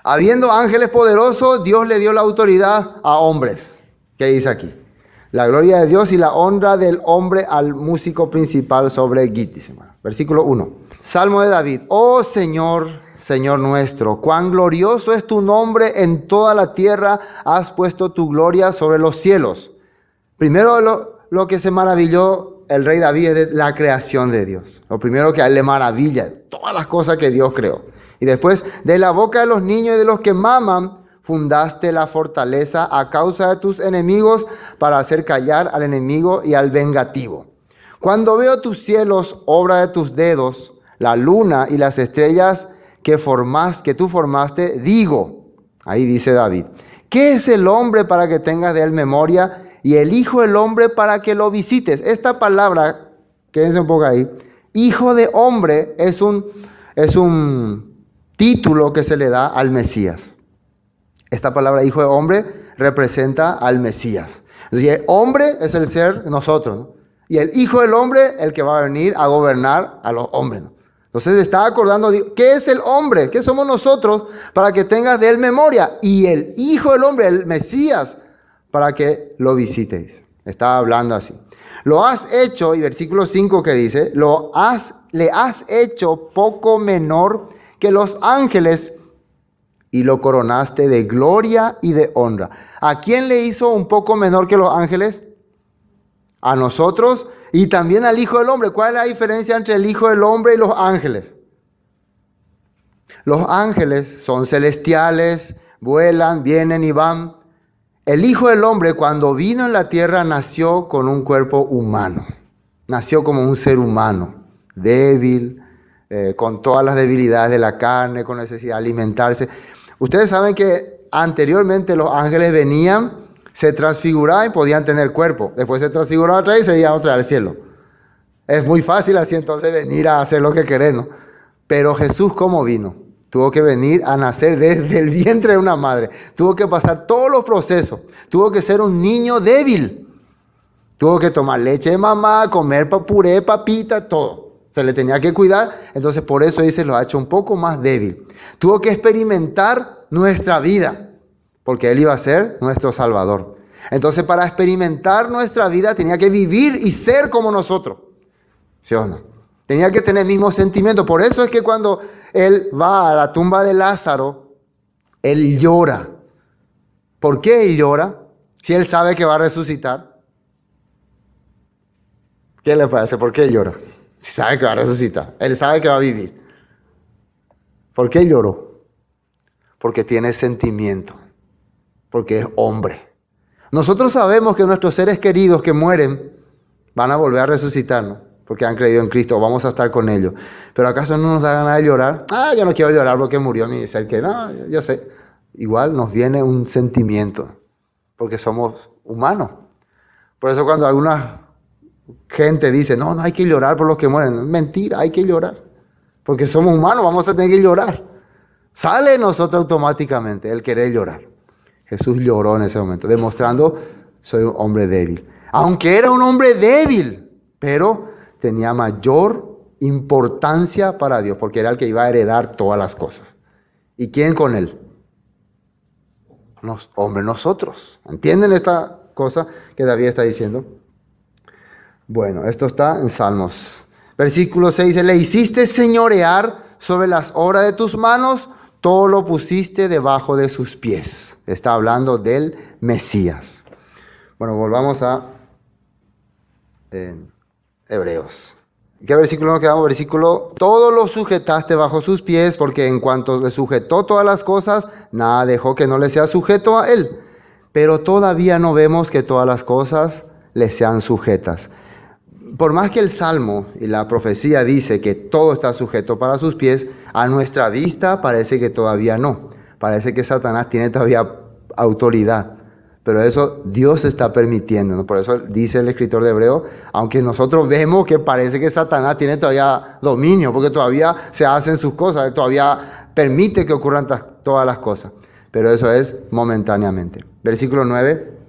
Speaker 1: Habiendo ángeles poderosos, Dios le dio la autoridad a hombres. ¿Qué dice aquí? La gloria de Dios y la honra del hombre al músico principal sobre Git, dice. Versículo 1. Salmo de David. Oh Señor, Señor nuestro, cuán glorioso es tu nombre en toda la tierra, has puesto tu gloria sobre los cielos. Primero lo que se maravilló el rey David es de la creación de Dios. Lo primero que a él le maravilla, todas las cosas que Dios creó. Y después, de la boca de los niños y de los que maman, fundaste la fortaleza a causa de tus enemigos para hacer callar al enemigo y al vengativo. Cuando veo tus cielos, obra de tus dedos, la luna y las estrellas que tú formaste, digo, ahí dice David, ¿qué es el hombre para que tengas de él memoria y el hijo del hombre para que lo visites? Esta palabra, quédense un poco ahí, hijo de hombre es un título que se le da al Mesías. Esta palabra hijo de hombre representa al Mesías. Y el hombre es el ser nosotros, ¿no? Y el hijo del hombre, el que va a venir a gobernar a los hombres, ¿no? Entonces está acordando, ¿qué es el hombre? ¿Qué somos nosotros? Para que tengas de él memoria. Y el hijo del hombre, el Mesías, para que lo visites. Está hablando así. Lo has hecho, y versículo 5 que dice, le has hecho poco menor que los ángeles, y lo coronaste de gloria y de honra. ¿A quién le hizo un poco menor que los ángeles? A nosotros y también al Hijo del Hombre. ¿Cuál es la diferencia entre el Hijo del Hombre y los ángeles? Los ángeles son celestiales, vuelan, vienen y van. El Hijo del Hombre, cuando vino en la tierra, nació con un cuerpo humano. Nació como un ser humano, débil, con todas las debilidades de la carne, con necesidad de alimentarse. Ustedes saben que anteriormente los ángeles venían, se transfiguraban y podían tener cuerpo. Después se transfiguraban otra vez y se iban otra vez al cielo. Es muy fácil así entonces venir a hacer lo que querés, ¿no? Pero Jesús, ¿cómo vino? Tuvo que venir a nacer desde el vientre de una madre. Tuvo que pasar todos los procesos. Tuvo que ser un niño débil. Tuvo que tomar leche de mamá, comer puré, papita, todo. Se le tenía que cuidar, entonces por eso dice, lo ha hecho un poco más débil. Tuvo que experimentar nuestra vida, porque Él iba a ser nuestro Salvador. Entonces, para experimentar nuestra vida, tenía que vivir y ser como nosotros. ¿Sí o no? Tenía que tener el mismo sentimiento. Por eso es que cuando él va a la tumba de Lázaro, él llora. ¿Por qué él llora? Si él sabe que va a resucitar. ¿Qué le parece? ¿Por qué él llora? Si sabe que va a resucitar. Él sabe que va a vivir. ¿Por qué lloró? Porque tiene sentimiento. Porque es hombre. Nosotros sabemos que nuestros seres queridos que mueren van a volver a resucitar, ¿no? Porque han creído en Cristo, vamos a estar con ellos. Pero ¿acaso no nos da ganas de llorar? Yo no quiero llorar porque murió mi ser que no, yo sé. Igual nos viene un sentimiento, porque somos humanos. Por eso cuando alguna gente dice, no hay que llorar por los que mueren. Mentira, hay que llorar. Porque somos humanos, vamos a tener que llorar. Sale de nosotros automáticamente el querer llorar. Jesús lloró en ese momento, demostrando, soy un hombre débil. Aunque era un hombre débil, pero tenía mayor importancia para Dios, porque era el que iba a heredar todas las cosas. ¿Y quién con él? Nosotros. ¿Entienden esta cosa que David está diciendo? Bueno, esto está en Salmos. Versículo 6 dice, le hiciste señorear sobre las obras de tus manos, todo lo pusiste debajo de sus pies. Está hablando del Mesías. Bueno, volvamos a Hebreos. ¿Qué versículo nos quedamos? Versículo, todo lo sujetaste bajo sus pies, porque en cuanto le sujetó todas las cosas, nada dejó que no le sea sujeto a él. Pero todavía no vemos que todas las cosas le sean sujetas. Por más que el Salmo y la profecía dice que todo está sujeto para sus pies, a nuestra vista parece que todavía no. Parece que Satanás tiene todavía autoridad. Pero eso Dios está permitiendo, ¿no? Por eso dice el escritor de Hebreo, aunque nosotros vemos que parece que Satanás tiene todavía dominio, porque todavía se hacen sus cosas, todavía permite que ocurran todas las cosas. Pero eso es momentáneamente. Versículo 9.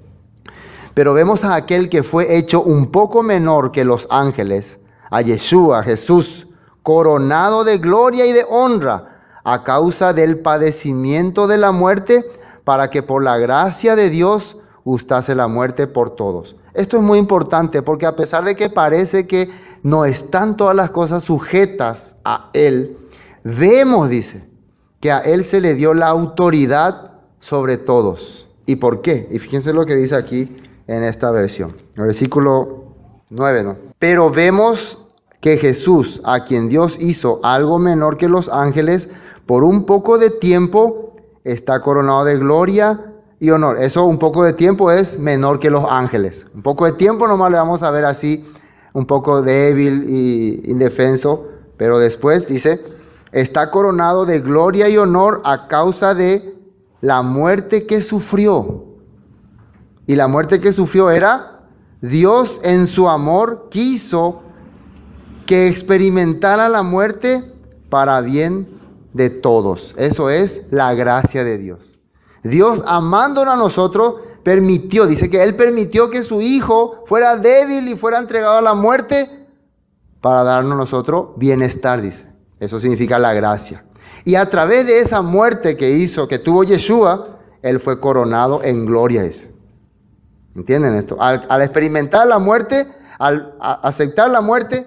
Speaker 1: Pero vemos a aquel que fue hecho un poco menor que los ángeles, a Yeshua, Jesús, coronado de gloria y de honra, a causa del padecimiento de la muerte, para que por la gracia de Dios gustase la muerte por todos. Esto es muy importante porque a pesar de que parece que no están todas las cosas sujetas a Él, vemos, dice, que a Él se le dio la autoridad sobre todos. ¿Y por qué? Y fíjense lo que dice aquí en esta versión. El versículo 9, ¿no? Pero vemos que Jesús, a quien Dios hizo algo menor que los ángeles, por un poco de tiempo está coronado de gloria y honor. Eso un poco de tiempo es menor que los ángeles. Un poco de tiempo nomás le vamos a ver así, un poco débil y indefenso. Pero después dice, está coronado de gloria y honor a causa de la muerte que sufrió. Y la muerte que sufrió era, Dios en su amor quiso que experimentara la muerte para bien de todos. Eso es la gracia de Dios. Dios, amándonos a nosotros, permitió, dice que Él permitió que su Hijo fuera débil y fuera entregado a la muerte para darnos a nosotros bienestar, dice. Eso significa la gracia. Y a través de esa muerte que hizo, que tuvo Yeshua, Él fue coronado en gloria. Dice. ¿Entienden esto? Al experimentar la muerte, al aceptar la muerte,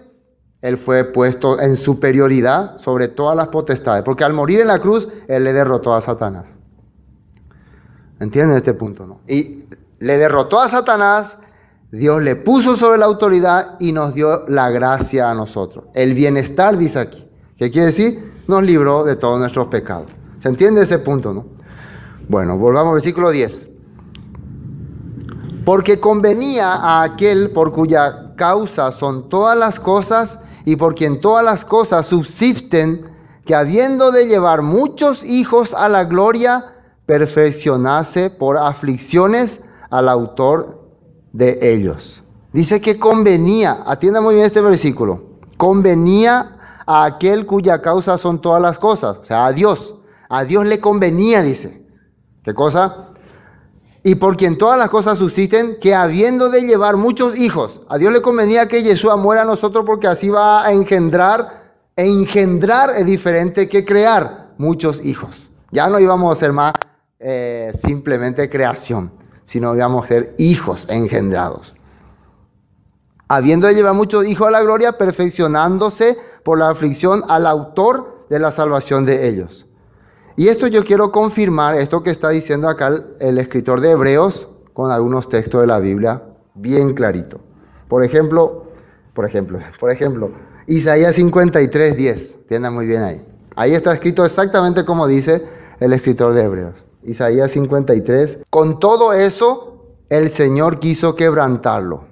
Speaker 1: Él fue puesto en superioridad sobre todas las potestades. Porque al morir en la cruz, Él le derrotó a Satanás. ¿Entienden este punto, no? Y le derrotó a Satanás, Dios le puso sobre la autoridad y nos dio la gracia a nosotros. El bienestar, dice aquí. ¿Qué quiere decir? Nos libró de todos nuestros pecados. ¿Se entiende ese punto, no? Bueno, volvamos al versículo 10. Porque convenía a aquel por cuya causa son todas las cosas y por quien todas las cosas subsisten, que habiendo de llevar muchos hijos a la gloria, perfeccionase por aflicciones al autor de ellos. Dice que convenía, atienda muy bien este versículo, convenía a aquel cuya causa son todas las cosas, o sea, a Dios le convenía, dice. ¿Qué cosa? Y por quien todas las cosas subsisten, que habiendo de llevar muchos hijos, a Dios le convenía que Yeshua muera a nosotros porque así va a engendrar, e engendrar es diferente que crear muchos hijos. Ya no íbamos a ser más simplemente creación, sino íbamos a ser hijos engendrados. Habiendo de llevar muchos hijos a la gloria, perfeccionándose por la aflicción al autor de la salvación de ellos. Y esto yo quiero confirmar, esto que está diciendo acá el escritor de Hebreos, con algunos textos de la Biblia bien clarito. Por ejemplo, Isaías 53:10, entiendan muy bien ahí. Ahí está escrito exactamente como dice el escritor de Hebreos. Isaías 53. Con todo eso, el Señor quiso quebrantarlo.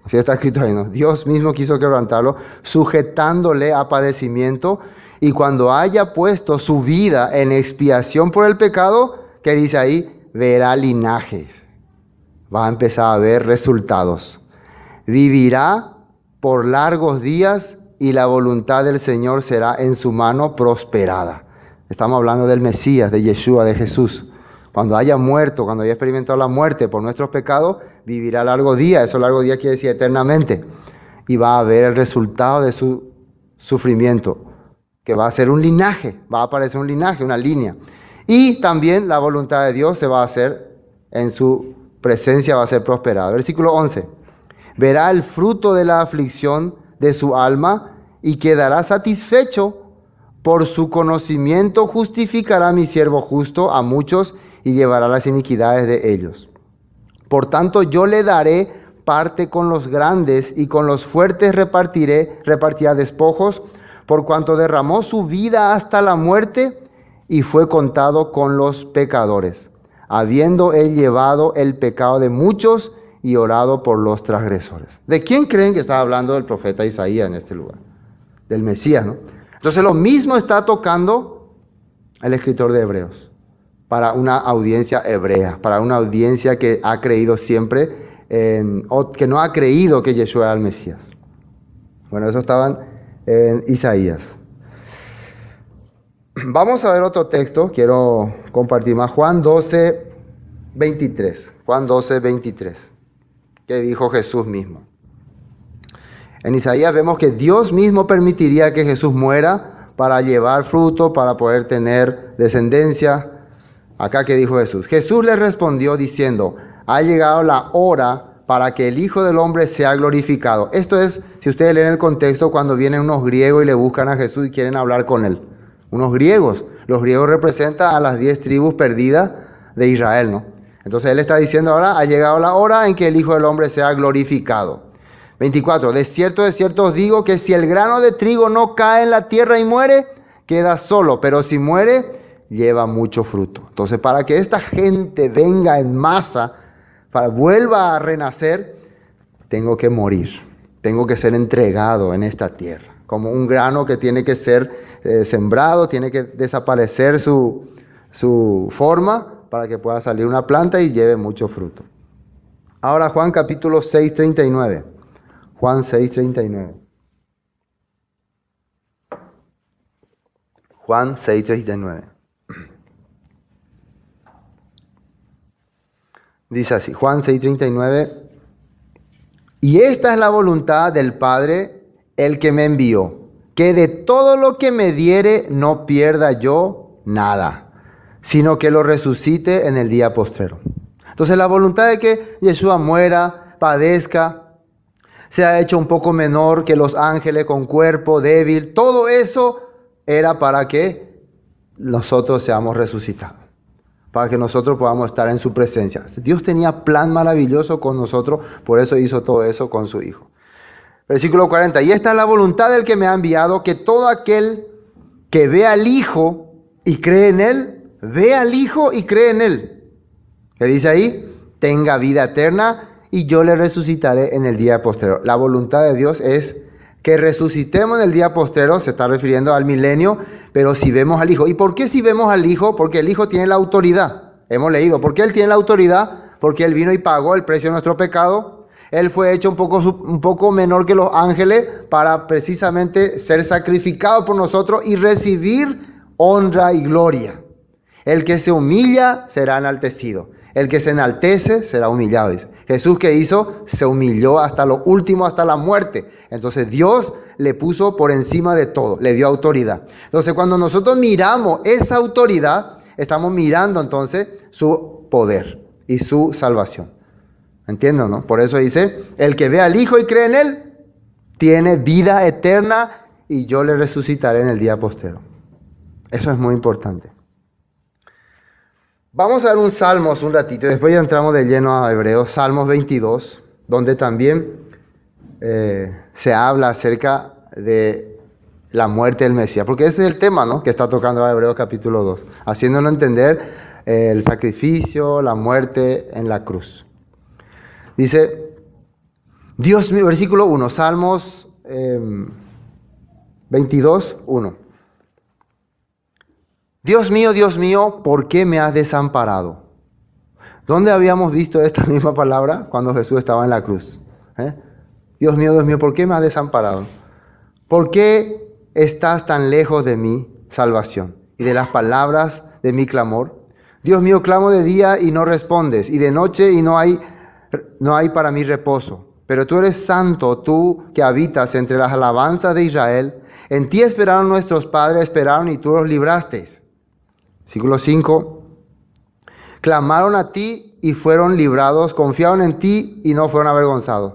Speaker 1: Así está escrito ahí, ¿no? Dios mismo quiso quebrantarlo, sujetándole a padecimiento. Y cuando haya puesto su vida en expiación por el pecado, ¿qué dice ahí? Verá linajes. Va a empezar a ver resultados. Vivirá por largos días y la voluntad del Señor será en su mano prosperada. Estamos hablando del Mesías, de Yeshua, de Jesús. Cuando haya muerto, cuando haya experimentado la muerte por nuestros pecados, vivirá largos días. Eso largo día quiere decir eternamente. Y va a ver el resultado de su sufrimiento, que va a ser un linaje, va a aparecer un linaje, una línea. Y también la voluntad de Dios se va a hacer, en su presencia va a ser prosperada. Versículo 11. Verá el fruto de la aflicción de su alma y quedará satisfecho. Por su conocimiento justificará mi siervo justo a muchos y llevará las iniquidades de ellos. Por tanto, yo le daré parte con los grandes y con los fuertes repartirá despojos, por cuanto derramó su vida hasta la muerte y fue contado con los pecadores, habiendo él llevado el pecado de muchos y orado por los transgresores. ¿De quién creen que está hablando el profeta Isaías en este lugar? Del Mesías, ¿no? Entonces lo mismo está tocando el escritor de Hebreos para una audiencia hebrea, para una audiencia que ha creído siempre, o que no ha creído que Yeshua era el Mesías. Bueno, eso estaban en Isaías. Vamos a ver otro texto, quiero compartir más. Juan 12:23. Juan 12:23. Que dijo Jesús mismo. En Isaías vemos que Dios mismo permitiría que Jesús muera para llevar fruto, para poder tener descendencia. Acá que dijo Jesús. Jesús le respondió diciendo, ha llegado la hora para que el Hijo del Hombre sea glorificado. Esto es, si ustedes leen el contexto, cuando vienen unos griegos y le buscan a Jesús y quieren hablar con él. Unos griegos. Los griegos representan a las 10 tribus perdidas de Israel, ¿no? Entonces él está diciendo ahora, ha llegado la hora en que el Hijo del Hombre sea glorificado. 24. De cierto os digo que si el grano de trigo no cae en la tierra y muere, queda solo. Pero si muere, lleva mucho fruto. Entonces para que esta gente venga en masa, vuelva a renacer, tengo que morir. Tengo que ser entregado en esta tierra. Como un grano que tiene que ser sembrado, tiene que desaparecer su forma, para que pueda salir una planta y lleve mucho fruto. Ahora Juan capítulo 6:39. Juan 6:39. Juan 6:39. Dice así, Juan 6:39. Y esta es la voluntad del Padre, el que me envió, que de todo lo que me diere no pierda yo nada, sino que lo resucite en el día postrero. Entonces la voluntad de que Yeshua muera, padezca, sea hecho un poco menor que los ángeles, con cuerpo débil, todo eso era para que nosotros seamos resucitados, para que nosotros podamos estar en su presencia. Dios tenía plan maravilloso con nosotros, por eso hizo todo eso con su Hijo. Versículo 40. Y esta es la voluntad del que me ha enviado, que todo aquel que ve al Hijo y cree en Él, ve al Hijo y cree en Él. ¿Qué dice ahí? Tenga vida eterna y yo le resucitaré en el día postrero. La voluntad de Dios es que resucitemos en el día postrero, se está refiriendo al milenio, pero si vemos al Hijo. ¿Y por qué si vemos al Hijo? Porque el Hijo tiene la autoridad. Hemos leído. ¿Por qué Él tiene la autoridad? Porque Él vino y pagó el precio de nuestro pecado. Él fue hecho un poco menor que los ángeles para precisamente ser sacrificado por nosotros y recibir honra y gloria. El que se humilla será enaltecido. El que se enaltece será humillado. Dice. Jesús, ¿qué hizo? Se humilló hasta lo último, hasta la muerte. Entonces Dios le puso por encima de todo, le dio autoridad. Entonces cuando nosotros miramos esa autoridad, estamos mirando entonces su poder. y su salvación. ¿Entienden, no? Por eso dice, el que ve al Hijo y cree en Él, tiene vida eterna y yo le resucitaré en el día postrero. Eso es muy importante. Vamos a ver un Salmos un ratito, y después ya entramos de lleno a Hebreos, Salmos 22, donde también se habla acerca de la muerte del Mesías, porque ese es el tema, ¿no?, que está tocando ahora Hebreos capítulo 2, haciéndonos entender el sacrificio, la muerte en la cruz. Dice, Dios mío, versículo 1, Salmos 22, 1. Dios mío, ¿por qué me has desamparado? ¿Dónde habíamos visto esta misma palabra? Cuando Jesús estaba en la cruz. Dios mío, ¿por qué me has desamparado? ¿Por qué estás tan lejos de mi salvación y de las palabras de mi clamor? Dios mío, clamo de día y no respondes, y de noche y no hay para mí reposo. Pero tú eres santo, tú que habitas entre las alabanzas de Israel. En ti esperaron nuestros padres, esperaron y tú los libraste. Versículo 5. Clamaron a ti y fueron librados, confiaron en ti y no fueron avergonzados.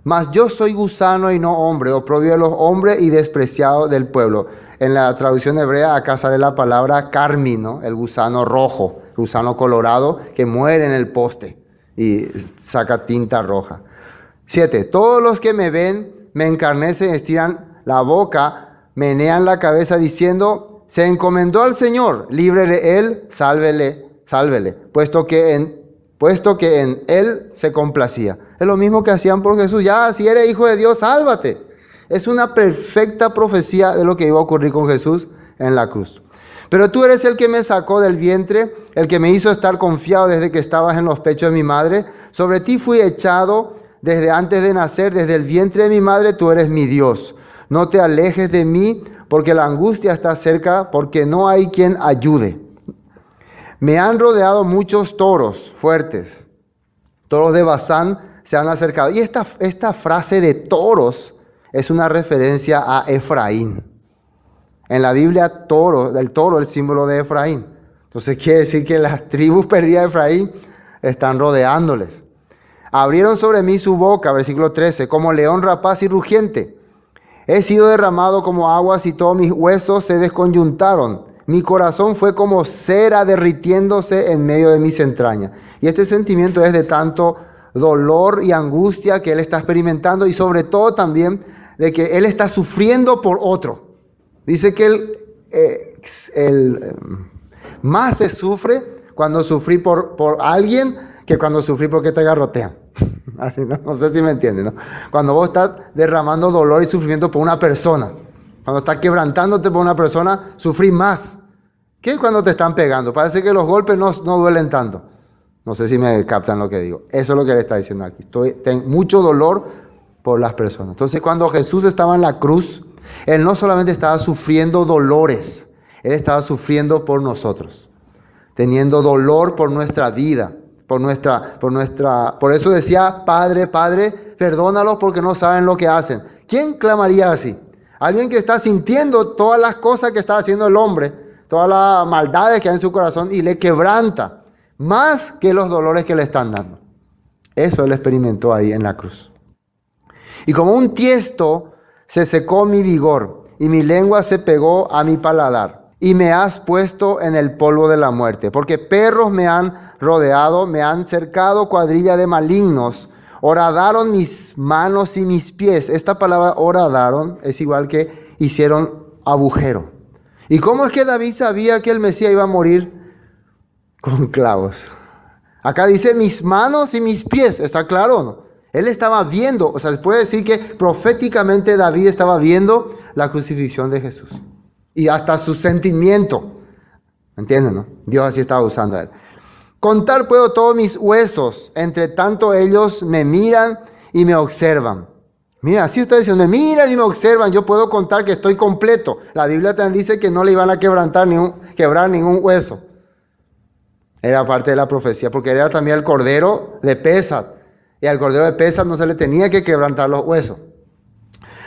Speaker 1: Mas yo soy gusano y no hombre, oprobio de los hombres y despreciado del pueblo. En la traducción hebrea acá sale la palabra carmín, ¿no? El gusano rojo, el gusano colorado que muere en el poste y saca tinta roja. 7. Todos los que me ven me encarnecen, estiran la boca, menean la cabeza diciendo, se encomendó al Señor, líbrele Él, sálvele, puesto que en Él se complacía. Es lo mismo que hacían por Jesús. Ya, si eres hijo de Dios, sálvate. Es una perfecta profecía de lo que iba a ocurrir con Jesús en la cruz. Pero tú eres el que me sacó del vientre, el que me hizo estar confiado desde que estabas en los pechos de mi madre. Sobre ti fui echado desde antes de nacer, desde el vientre de mi madre, tú eres mi Dios. No te alejes de mí, porque la angustia está cerca, porque no hay quien ayude. Me han rodeado muchos toros fuertes, toros de Basán se han acercado. Y esta frase de toros es una referencia a Efraín. En la Biblia, el toro es el símbolo de Efraín. Entonces quiere decir que las tribus perdidas de Efraín están rodeándoles. Abrieron sobre mí su boca, versículo 13, como león rapaz y rugiente. He sido derramado como aguas y todos mis huesos se desconyuntaron. Mi corazón fue como cera derritiéndose en medio de mis entrañas. Y este sentimiento es de tanto dolor y angustia que él está experimentando, y sobre todo también de que él está sufriendo por otro. Dice que más se sufre cuando sufrí por alguien que cuando sufrí porque te garrotean. Así, no sé si me entienden, ¿no? Cuando vos estás derramando dolor y sufrimiento por una persona, cuando estás quebrantándote por una persona, sufrís más que cuando te están pegando. Parece que los golpes no duelen tanto. No sé si me captan lo que digo. Eso es lo que él está diciendo aquí. Tengo mucho dolor por las personas. Entonces, cuando Jesús estaba en la cruz, él no solamente estaba sufriendo dolores, él estaba sufriendo por nosotros, teniendo dolor por nuestra vida, por eso decía, Padre, perdónalos porque no saben lo que hacen. ¿Quién clamaría así? Alguien que está sintiendo todas las cosas que está haciendo el hombre, todas las maldades que hay en su corazón, y le quebranta más que los dolores que le están dando. Eso él experimentó ahí en la cruz. Y como un tiesto se secó mi vigor y mi lengua se pegó a mi paladar, y me has puesto en el polvo de la muerte, porque perros me han rodeado, me han cercado cuadrilla de malignos, horadaron mis manos y mis pies. Esta palabra horadaron es igual que hicieron agujero. ¿Y cómo es que David sabía que el Mesías iba a morir con clavos? Acá dice mis manos y mis pies, ¿está claro o no? Él estaba viendo, o sea, se puede decir que proféticamente David estaba viendo la crucifixión de Jesús. Y hasta su sentimiento. ¿Entienden, no? Dios así estaba usando a él. Contar puedo todos mis huesos, entre tanto ellos me miran y me observan. Mira, así está diciendo, me miran y me observan, yo puedo contar que estoy completo. La Biblia también dice que no le iban a quebrar ningún hueso. Era parte de la profecía, porque era también el cordero de Pesach. Y al cordero de Pesach no se le tenía que quebrantar los huesos.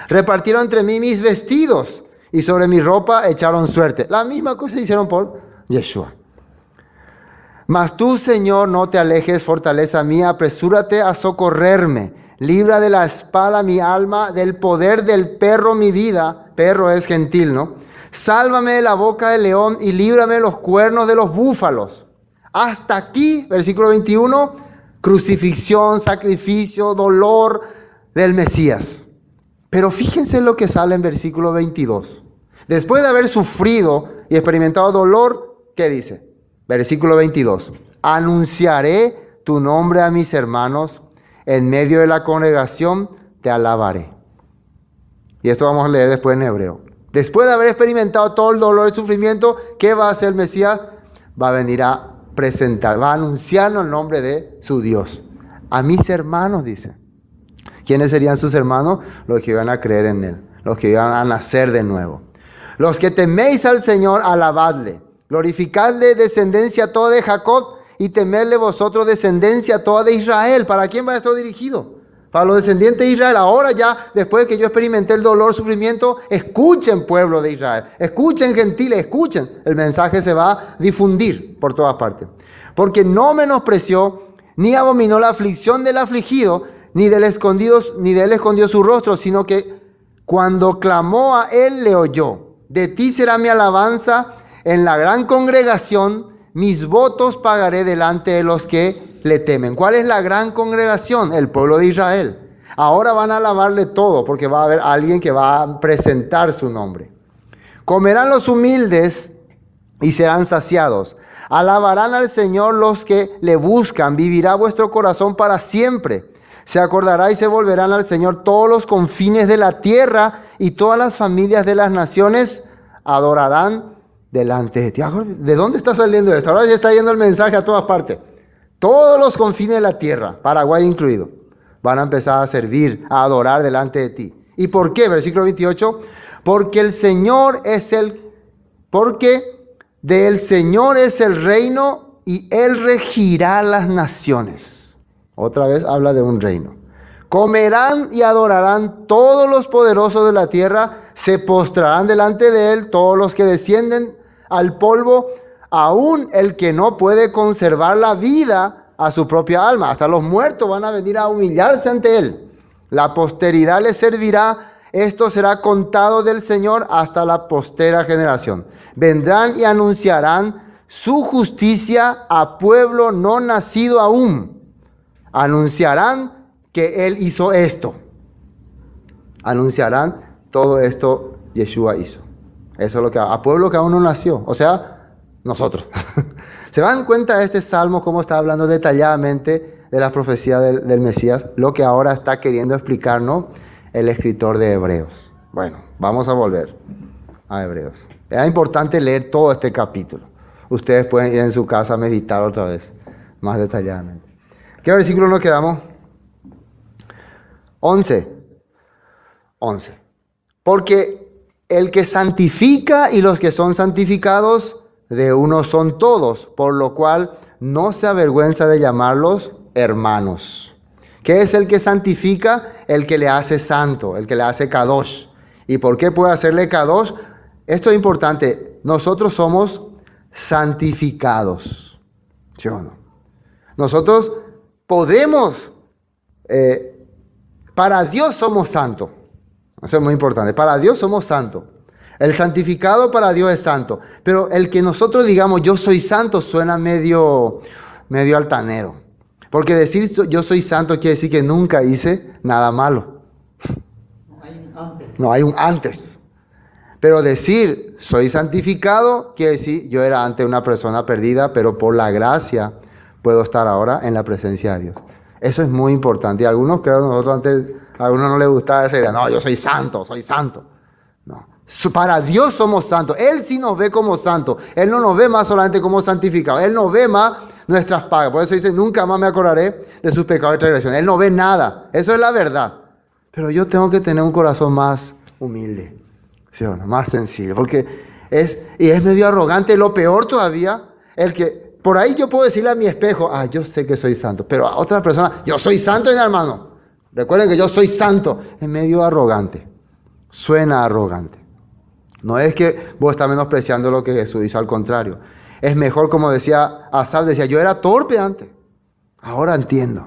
Speaker 1: Repartieron entre mí mis vestidos y sobre mi ropa echaron suerte. La misma cosa hicieron por Yeshua. Mas tú, Señor, no te alejes, fortaleza mía, apresúrate a socorrerme. Libra de la espada mi alma, del poder del perro mi vida. Perro es gentil, ¿no? Sálvame de la boca del león y líbrame de los cuernos de los búfalos. Hasta aquí, versículo 21, crucifixión, sacrificio, dolor del Mesías. Pero fíjense lo que sale en versículo 22. Después de haber sufrido y experimentado dolor, ¿qué dice? Versículo 22. Anunciaré tu nombre a mis hermanos, en medio de la congregación te alabaré. Y esto vamos a leer después en hebreo. Después de haber experimentado todo el dolor y sufrimiento, ¿qué va a hacer el Mesías? Va a venir a presentar, va a anunciarnos el nombre de su Dios. A mis hermanos, dice. ¿Quiénes serían sus hermanos? Los que iban a creer en Él, los que iban a nacer de nuevo. Los que teméis al Señor, alabadle. Glorificadle, descendencia toda de Jacob, y temerle vosotros, descendencia toda de Israel. ¿Para quién va esto dirigido? Para los descendientes de Israel. Ahora ya, después de que yo experimenté el dolor, sufrimiento, escuchen, pueblo de Israel. Escuchen, gentiles, escuchen. El mensaje se va a difundir por todas partes. Porque no menospreció, ni abominó la aflicción del afligido, ni de él escondió su rostro, sino que cuando clamó a él, le oyó. De ti será mi alabanza en la gran congregación, mis votos pagaré delante de los que le temen. ¿Cuál es la gran congregación? El pueblo de Israel. Ahora van a alabarle todo, porque va a haber alguien que va a presentar su nombre. Comerán los humildes y serán saciados. Alabarán al Señor los que le buscan. Vivirá vuestro corazón para siempre. Se acordará y se volverán al Señor todos los confines de la tierra, y todas las familias de las naciones adorarán delante de ti. ¿De dónde está saliendo esto? Ahora ya está yendo el mensaje a todas partes. Todos los confines de la tierra, Paraguay incluido, van a empezar a servir, a adorar delante de ti. ¿Y por qué? Versículo 28. Porque del Señor es el reino, y Él regirá las naciones. Otra vez habla de un reino. Comerán y adorarán todos los poderosos de la tierra, se postrarán delante de Él todos los que descienden al polvo, aún el que no puede conservar la vida a su propia alma. Hasta los muertos van a venir a humillarse ante Él. La posteridad le servirá. Esto será contado del Señor hasta la postera generación. Vendrán y anunciarán su justicia a pueblo no nacido aún. Anunciarán que Él hizo esto. Anunciarán todo esto Yeshua hizo. Eso es lo que a pueblo que aún no nació. O sea, nosotros. ¿Se dan cuenta de este salmo cómo está hablando detalladamente de la profecía del Mesías? Lo que ahora está queriendo explicarnos el escritor de Hebreos. Bueno, vamos a volver a Hebreos. Es importante leer todo este capítulo. Ustedes pueden ir en su casa a meditar otra vez, más detalladamente. ¿Qué versículo nos quedamos? 11. Porque el que santifica y los que son santificados, de uno son todos, por lo cual no se avergüenza de llamarlos hermanos. ¿Qué es el que santifica? El que le hace santo, el que le hace kadosh. ¿Y por qué puede hacerle kadosh? Esto es importante. Nosotros somos santificados. ¿Sí o no? Nosotros podemos, para Dios somos santos. Eso es muy importante. Para Dios somos santos. El santificado para Dios es santo. Pero el que nosotros digamos yo soy santo suena medio altanero. Porque decir yo soy santo quiere decir que nunca hice nada malo. No hay un antes. Pero decir soy santificado quiere decir yo era antes una persona perdida, pero por la gracia puedo estar ahora en la presencia de Dios. Eso es muy importante. Y algunos, creo, nosotros antes, a algunos no les gustaba esa idea. No, yo soy santo. No. Para Dios somos santos. Él sí nos ve como santos. Él no nos ve más solamente como santificados. Él no ve más nuestras pagas. Por eso dice, nunca más me acordaré de sus pecados y transgresiones. Él no ve nada. Eso es la verdad. Pero yo tengo que tener un corazón más humilde, ¿sí o no? Más sencillo. Porque es medio arrogante. Lo peor todavía, el que por ahí yo puedo decirle a mi espejo, yo sé que soy santo. Pero a otra persona, yo soy santo, hermano. Recuerden que yo soy santo. Es medio arrogante. Suena arrogante. No es que vos estás menospreciando lo que Jesús hizo, al contrario. Es mejor, como decía Asaf, decía, yo era torpe antes, ahora entiendo.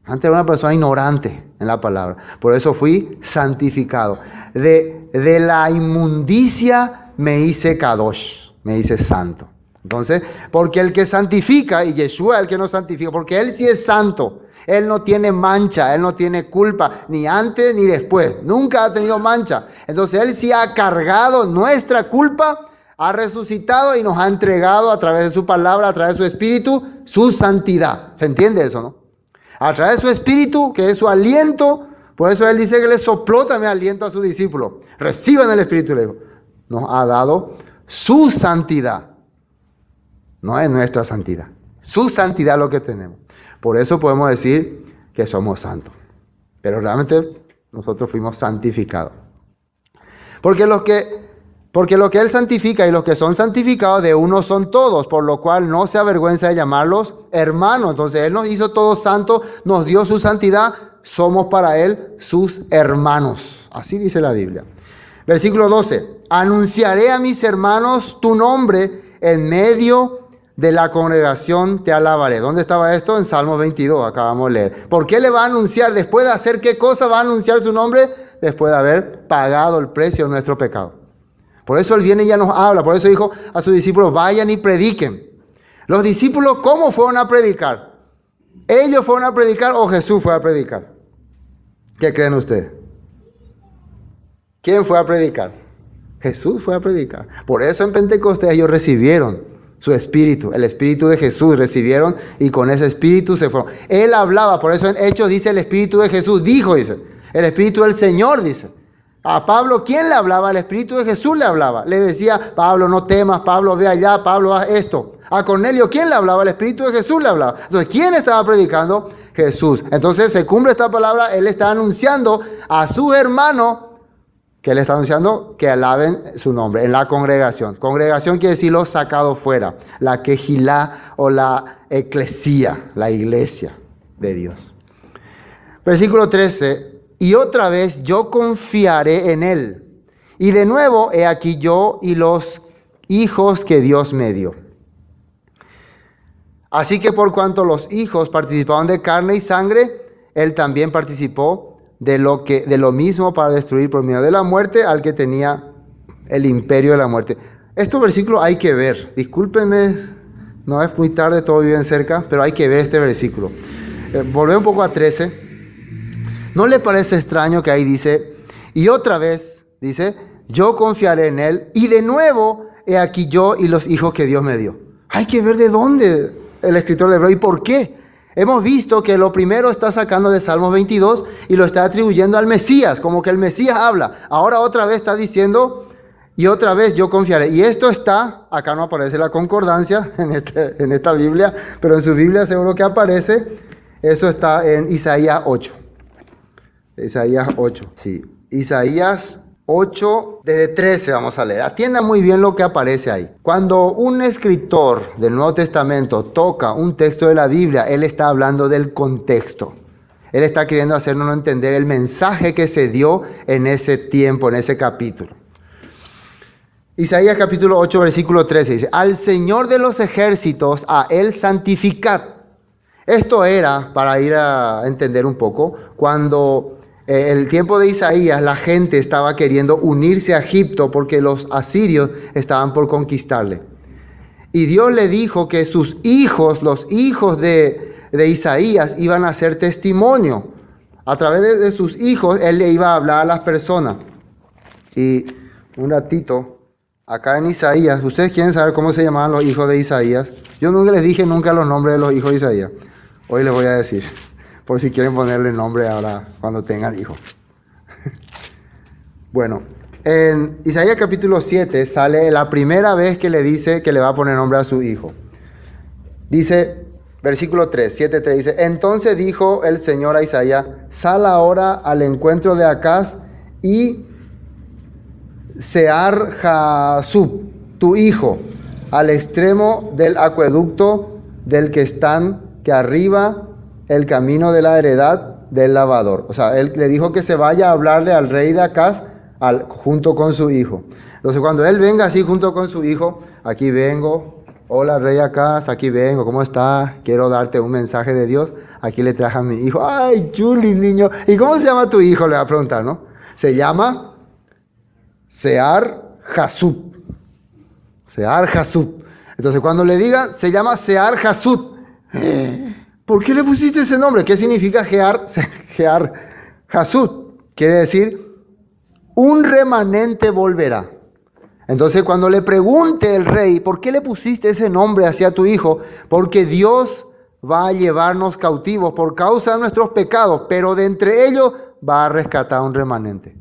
Speaker 1: Antes era una persona ignorante en la palabra. Por eso fui santificado. De la inmundicia me hice kadosh, me hice santo. Entonces, porque el que santifica, y Yeshua es el que nos santifica, porque Él sí es santo. Él no tiene mancha, Él no tiene culpa, ni antes ni después. Nunca ha tenido mancha. Entonces Él sí ha cargado nuestra culpa, ha resucitado y nos ha entregado a través de su palabra, a través de su espíritu, su santidad. ¿Se entiende eso, no? A través de su espíritu, que es su aliento. Por eso Él dice que le sopló también aliento a sus discípulos. Reciban el espíritu, le dijo. Nos ha dado su santidad. No es nuestra santidad. Su santidad es lo que tenemos. Por eso podemos decir que somos santos. Pero realmente nosotros fuimos santificados. Porque lo que Él santifica y los que son santificados de uno son todos, por lo cual no se avergüenza de llamarlos hermanos. Entonces Él nos hizo todos santos, nos dio su santidad, somos para Él sus hermanos. Así dice la Biblia. Versículo 12. Anunciaré a mis hermanos tu nombre en medio de la congregación te alabaré. ¿Dónde estaba esto? En Salmos 22, acabamos de leer. ¿Por qué le va a anunciar? Después de hacer qué cosa va a anunciar su nombre? Después de haber pagado el precio de nuestro pecado. Por eso Él viene y ya nos habla. Por eso dijo a sus discípulos, vayan y prediquen. Los discípulos, ¿cómo fueron a predicar? ¿Ellos fueron a predicar o Jesús fue a predicar? ¿Qué creen ustedes? ¿Quién fue a predicar? Jesús fue a predicar. Por eso en Pentecostés ellos recibieron su espíritu, el espíritu de Jesús recibieron y con ese espíritu se fueron. Él hablaba, por eso en Hechos dice el espíritu de Jesús, dijo, dice, el espíritu del Señor, dice. A Pablo, ¿quién le hablaba? El espíritu de Jesús le hablaba. Le decía, Pablo, no temas, Pablo, ve allá, Pablo, haz esto. A Cornelio, ¿quién le hablaba? El espíritu de Jesús le hablaba. Entonces, ¿quién estaba predicando? Jesús. Entonces, se cumple esta palabra, Él está anunciando a sus hermanos, que Él está anunciando que alaben su nombre en la congregación. Congregación quiere decir los sacados fuera, la quejilá o la eclesía, la iglesia de Dios. Versículo 13. Y otra vez yo confiaré en Él. Y de nuevo, he aquí yo y los hijos que Dios me dio. Así que por cuanto los hijos participaron de carne y sangre, Él también participó de lo mismo para destruir por medio de la muerte al que tenía el imperio de la muerte. Estos versículos hay que ver. Discúlpenme, no es muy tarde, todos viven cerca, pero hay que ver este versículo. Volvemos un poco a 13. ¿No le parece extraño que ahí dice, y otra vez, dice, yo confiaré en Él, y de nuevo, he aquí yo y los hijos que Dios me dio? Hay que ver de dónde el escritor de Hebreo y por qué. Hemos visto que lo primero está sacando de Salmos 22 y lo está atribuyendo al Mesías, como que el Mesías habla. Ahora otra vez está diciendo, y otra vez yo confiaré. Y esto está, acá no aparece la concordancia en esta Biblia, pero en su Biblia seguro que aparece. Eso está en Isaías 8. Isaías 8, sí. Isaías 8, desde 13 vamos a leer. Atienda muy bien lo que aparece ahí. Cuando un escritor del Nuevo Testamento toca un texto de la Biblia, él está hablando del contexto. Él está queriendo hacernos entender el mensaje que se dio en ese tiempo, en ese capítulo. Isaías capítulo 8, versículo 13 dice, al Señor de los ejércitos, a Él santificad. Esto era, para ir a entender un poco, cuando el tiempo de Isaías, la gente estaba queriendo unirse a Egipto porque los asirios estaban por conquistarle. Y Dios le dijo que sus hijos, los hijos de Isaías, iban a hacer testimonio. A través de sus hijos, él le iba a hablar a las personas. Y un ratito, acá en Isaías, ¿ustedes quieren saber cómo se llamaban los hijos de Isaías? Yo nunca les dije nunca los nombres de los hijos de Isaías. Hoy les voy a decir. Por si quieren ponerle nombre ahora cuando tengan hijos. Bueno, en Isaías capítulo 7 sale la primera vez que le dice que le va a poner nombre a su hijo. Dice, versículo 3, 7:3 dice, entonces dijo el Señor a Isaías, sal ahora al encuentro de Acaz y Sear-Jasub, tu hijo, al extremo del acueducto del que arriba el camino de la heredad del lavador. O sea, él le dijo que se vaya a hablarle al rey de Acaz junto con su hijo. Entonces, cuando él venga así junto con su hijo, aquí vengo, Hola rey, acá, hasta aquí vengo, ¿cómo estás? Quiero darte un mensaje de Dios. Aquí le traje a mi hijo. Ay, Juli, niño. ¿Y cómo se llama tu hijo? Le va a preguntar, ¿no? Se llama Sear Jasub. Sear Jasub. Entonces cuando le digan, se llama Sear Jasub. ¿Por qué le pusiste ese nombre? ¿Qué significa Gear Jasub? Quiere decir, un remanente volverá. Entonces cuando le pregunte el rey, ¿por qué le pusiste ese nombre hacia tu hijo? Porque Dios va a llevarnos cautivos por causa de nuestros pecados, pero de entre ellos va a rescatar un remanente.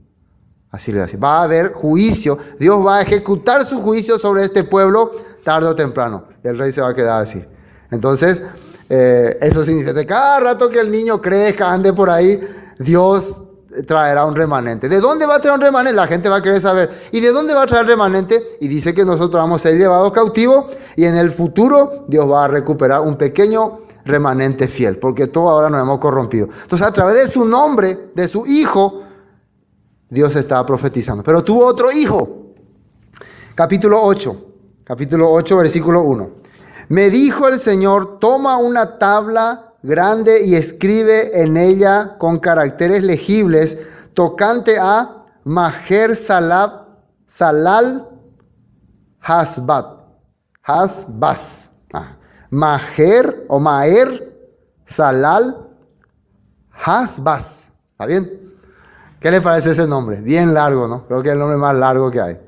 Speaker 1: Así le va a decir. Va a haber juicio. Dios va a ejecutar su juicio sobre este pueblo tarde o temprano. Y el rey se va a quedar así. Entonces, eso significa que cada rato que el niño crezca, ande por ahí, Dios traerá un remanente. ¿De dónde va a traer un remanente? La gente va a querer saber. ¿Y de dónde va a traer el remanente? Y dice que nosotros vamos a ser llevados cautivos y en el futuro Dios va a recuperar un pequeño remanente fiel, porque todos ahora nos hemos corrompido. Entonces, a través de su nombre, de su hijo, Dios estaba profetizando. Pero tuvo otro hijo. Capítulo 8, versículo 1. Me dijo el Señor, toma una tabla grande y escribe en ella con caracteres legibles tocante a Maher Salal Hasbaz. Maher o Maer Salal Hasbaz. ¿Está bien? ¿Qué le parece ese nombre? Bien largo, ¿no? Creo que es el nombre más largo que hay.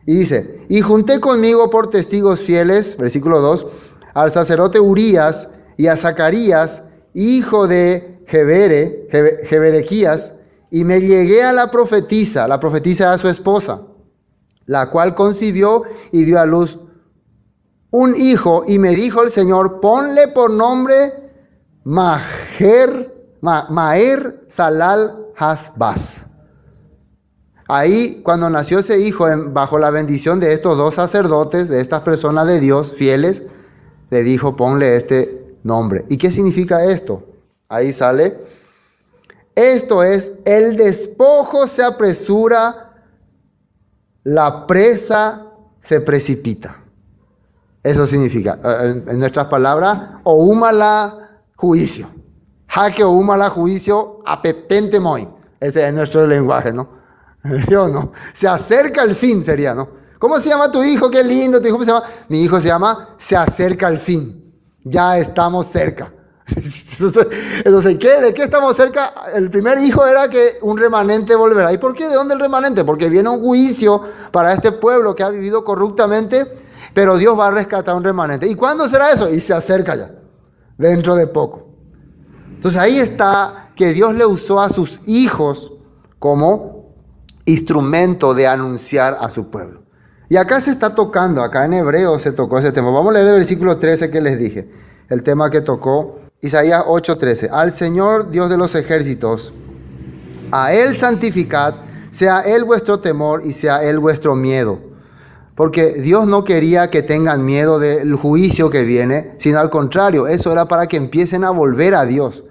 Speaker 1: Y dice, y junté conmigo por testigos fieles, versículo 2, al sacerdote Urías y a Zacarías, hijo de Jeberequías, y me llegué a la profetisa era su esposa, la cual concibió y dio a luz un hijo, y me dijo el Señor, ponle por nombre Maher Salal Hasbaz. Ahí, cuando nació ese hijo, bajo la bendición de estos dos sacerdotes, de estas personas de Dios, fieles, le dijo, ponle este nombre. ¿Y qué significa esto? Ahí sale, esto es, el despojo se apresura, la presa se precipita. Eso significa, en nuestras palabras, oumala juicio. Jaque oumala juicio apetente moi. Ese es nuestro lenguaje, ¿no? Yo no. Se acerca el fin sería, ¿no? ¿Cómo se llama tu hijo? Qué lindo. ¿Tu hijo cómo se llama? Mi hijo se llama Se acerca el fin. Ya estamos cerca. Entonces, ¿de qué estamos cerca? El primer hijo era que un remanente volverá. ¿Y por qué? ¿De dónde el remanente? Porque viene un juicio para este pueblo que ha vivido corruptamente, pero Dios va a rescatar un remanente. ¿Y cuándo será eso? Y se acerca ya, dentro de poco. Entonces ahí está que Dios le usó a sus hijos como instrumento de anunciar a su pueblo. Y acá se está tocando, acá en Hebreos se tocó ese tema. Vamos a leer el versículo 13 que les dije, el tema que tocó Isaías 8:13. Al Señor Dios de los ejércitos, a Él santificad, sea Él vuestro temor y sea Él vuestro miedo. Porque Dios no quería que tengan miedo del juicio que viene, sino al contrario, eso era para que empiecen a volver a Dios.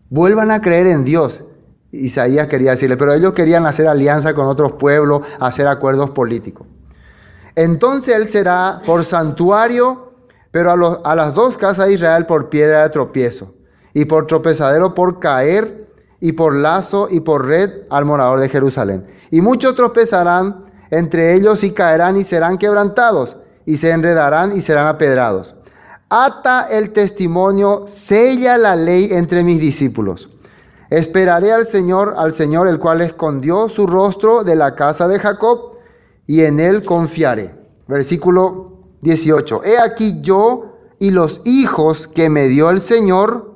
Speaker 1: Vuelvan a creer en Dios. Isaías quería decirle, pero ellos querían hacer alianza con otros pueblos, hacer acuerdos políticos. Entonces Él será por santuario, pero a las dos casas de Israel por piedra de tropiezo, y por tropezadero por caer, y por lazo y por red al morador de Jerusalén. Y muchos tropezarán entre ellos y caerán y serán quebrantados, y se enredarán y serán apedrados. Ata el testimonio, sella la ley entre mis discípulos. Esperaré al Señor, el cual escondió su rostro de la casa de Jacob, y en él confiaré. Versículo 18. He aquí yo y los hijos que me dio el Señor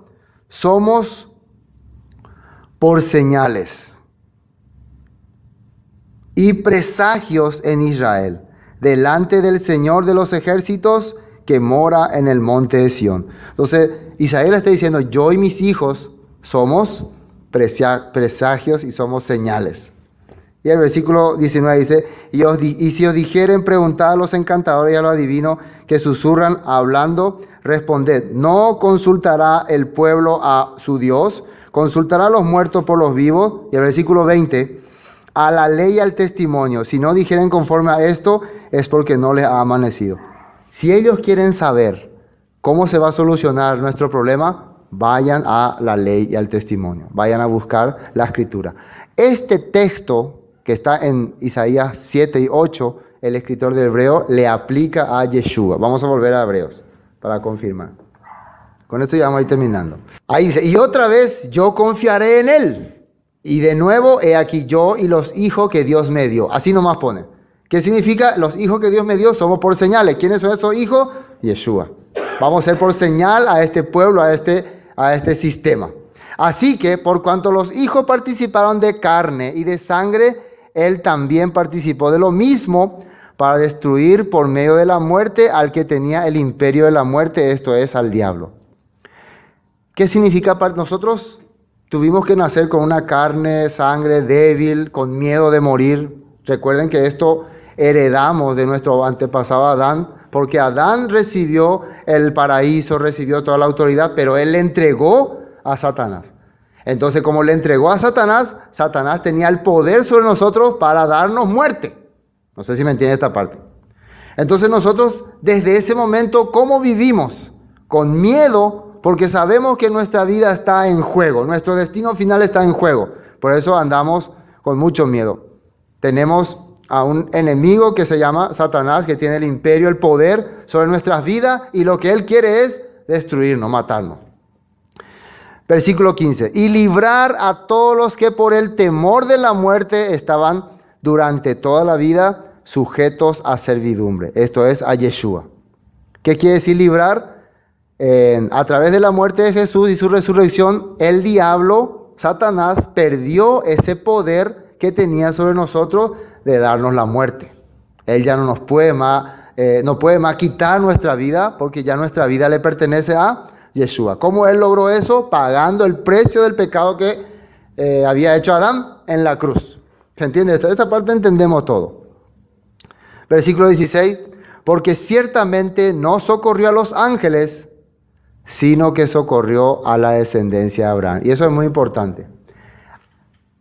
Speaker 1: somos por señales y presagios en Israel, delante del Señor de los ejércitos que mora en el monte de Sión. Entonces, Isaías está diciendo, yo y mis hijos somos presagios y somos señales. Y el versículo 19 dice, y si os dijeren, preguntad a los encantadores y a los adivinos que susurran hablando, responded, ¿no consultará el pueblo a su Dios? ¿Consultará a los muertos por los vivos? Y el versículo 20, a la ley y al testimonio, si no dijeren conforme a esto, es porque no les ha amanecido. Si ellos quieren saber cómo se va a solucionar nuestro problema, vayan a la ley y al testimonio. Vayan a buscar la escritura. Este texto que está en Isaías 7 y 8, el escritor de Hebreo le aplica a Yeshua. Vamos a volver a Hebreos para confirmar. Con esto ya vamos a ir terminando. Ahí dice, y otra vez yo confiaré en él. Y de nuevo, he aquí yo y los hijos que Dios me dio. Así nomás pone. ¿Qué significa? Los hijos que Dios me dio somos por señales. ¿Quiénes son esos hijos? Yeshua. Vamos a ser por señal a este pueblo, a este sistema. Así que, por cuanto los hijos participaron de carne y de sangre, él también participó de lo mismo para destruir por medio de la muerte al que tenía el imperio de la muerte, esto es, al diablo. ¿Qué significa? Nosotros tuvimos que nacer con una carne, sangre débil, con miedo de morir. Recuerden que esto heredamos de nuestro antepasado Adán, porque Adán recibió el paraíso, recibió toda la autoridad, pero él le entregó a Satanás. Entonces, como le entregó a Satanás, Satanás tenía el poder sobre nosotros para darnos muerte. No sé si me entiende esta parte. Entonces nosotros, desde ese momento, ¿cómo vivimos? Con miedo, porque sabemos que nuestra vida está en juego, nuestro destino final está en juego. Por eso andamos con mucho miedo. Tenemos a un enemigo que se llama Satanás, que tiene el imperio, el poder sobre nuestras vidas, y lo que él quiere es destruirnos, matarnos. Versículo 15. Y librar a todos los que por el temor de la muerte estaban durante toda la vida sujetos a servidumbre. Esto es a Yeshua. ¿Qué quiere decir librar? A través de la muerte de Jesús y su resurrección, el diablo, Satanás, perdió ese poder que tenía sobre nosotros de darnos la muerte. Él ya no puede más quitar nuestra vida, porque ya nuestra vida le pertenece a Yeshua. ¿Cómo él logró eso? Pagando el precio del pecado que había hecho Adán en la cruz. ¿Se entiende? Esta parte entendemos todo. Versículo 16. Porque ciertamente no socorrió a los ángeles, sino que socorrió a la descendencia de Abraham. Y eso es muy importante.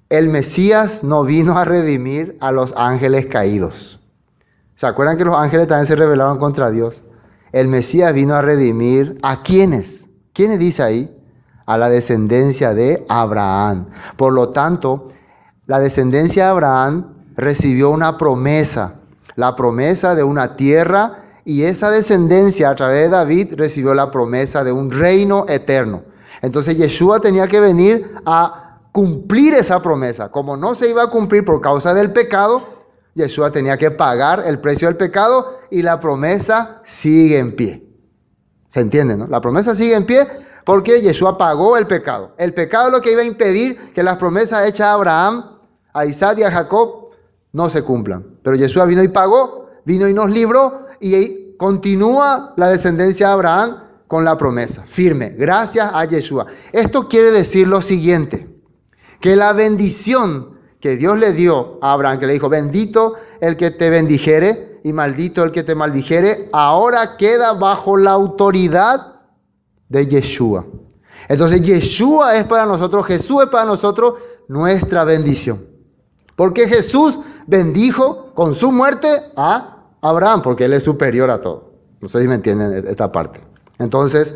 Speaker 1: El Mesías no vino a redimir a los ángeles caídos. ¿Se acuerdan que los ángeles también se rebelaron contra Dios? El Mesías vino a redimir ¿a quiénes? ¿Quiénes dice ahí? A la descendencia de Abraham. Por lo tanto, la descendencia de Abraham recibió una promesa, la promesa de una tierra, y esa descendencia a través de David recibió la promesa de un reino eterno. Entonces Yeshua tenía que venir a cumplir esa promesa. Como no se iba a cumplir por causa del pecado, Yeshua tenía que pagar el precio del pecado, y la promesa sigue en pie. ¿Se entiende, no? La promesa sigue en pie porque Yeshua pagó el pecado. El pecado es lo que iba a impedir que las promesas hechas a Abraham, a Isaac y a Jacob no se cumplan. Pero Yeshua vino y pagó, vino y nos libró, y continúa la descendencia de Abraham con la promesa firme, gracias a Yeshua. Esto quiere decir lo siguiente, que la bendición que Dios le dio a Abraham, que le dijo, bendito el que te bendijere y maldito el que te maldijere, ahora queda bajo la autoridad de Yeshua. Entonces Yeshua es para nosotros, Jesús es para nosotros nuestra bendición. Porque Jesús bendijo con su muerte a Abraham, porque él es superior a todo. No sé si me entienden esta parte. Entonces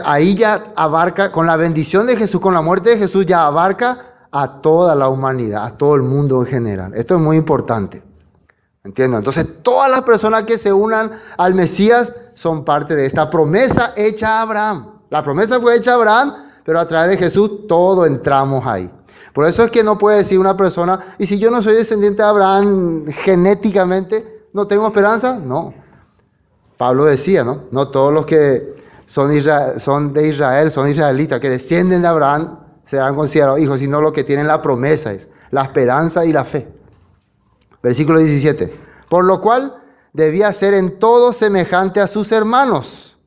Speaker 1: ahí ya abarca, con la bendición de Jesús, con la muerte de Jesús, ya abarca a toda la humanidad, a todo el mundo en general. Esto es muy importante. ¿Entienden? Entonces todas las personas que se unan al Mesías son parte de esta promesa hecha a Abraham. La promesa fue hecha a Abraham, pero a través de Jesús todos entramos ahí. Por eso es que no puede decir una persona, y si yo no soy descendiente de Abraham genéticamente, ¿no tengo esperanza? No. Pablo decía, ¿no? No todos los que son de Israel, son israelitas, que descienden de Abraham, serán considerados hijos, sino los que tienen la promesa, es la esperanza y la fe. Versículo 17. Por lo cual debía ser en todo semejante a sus hermanos,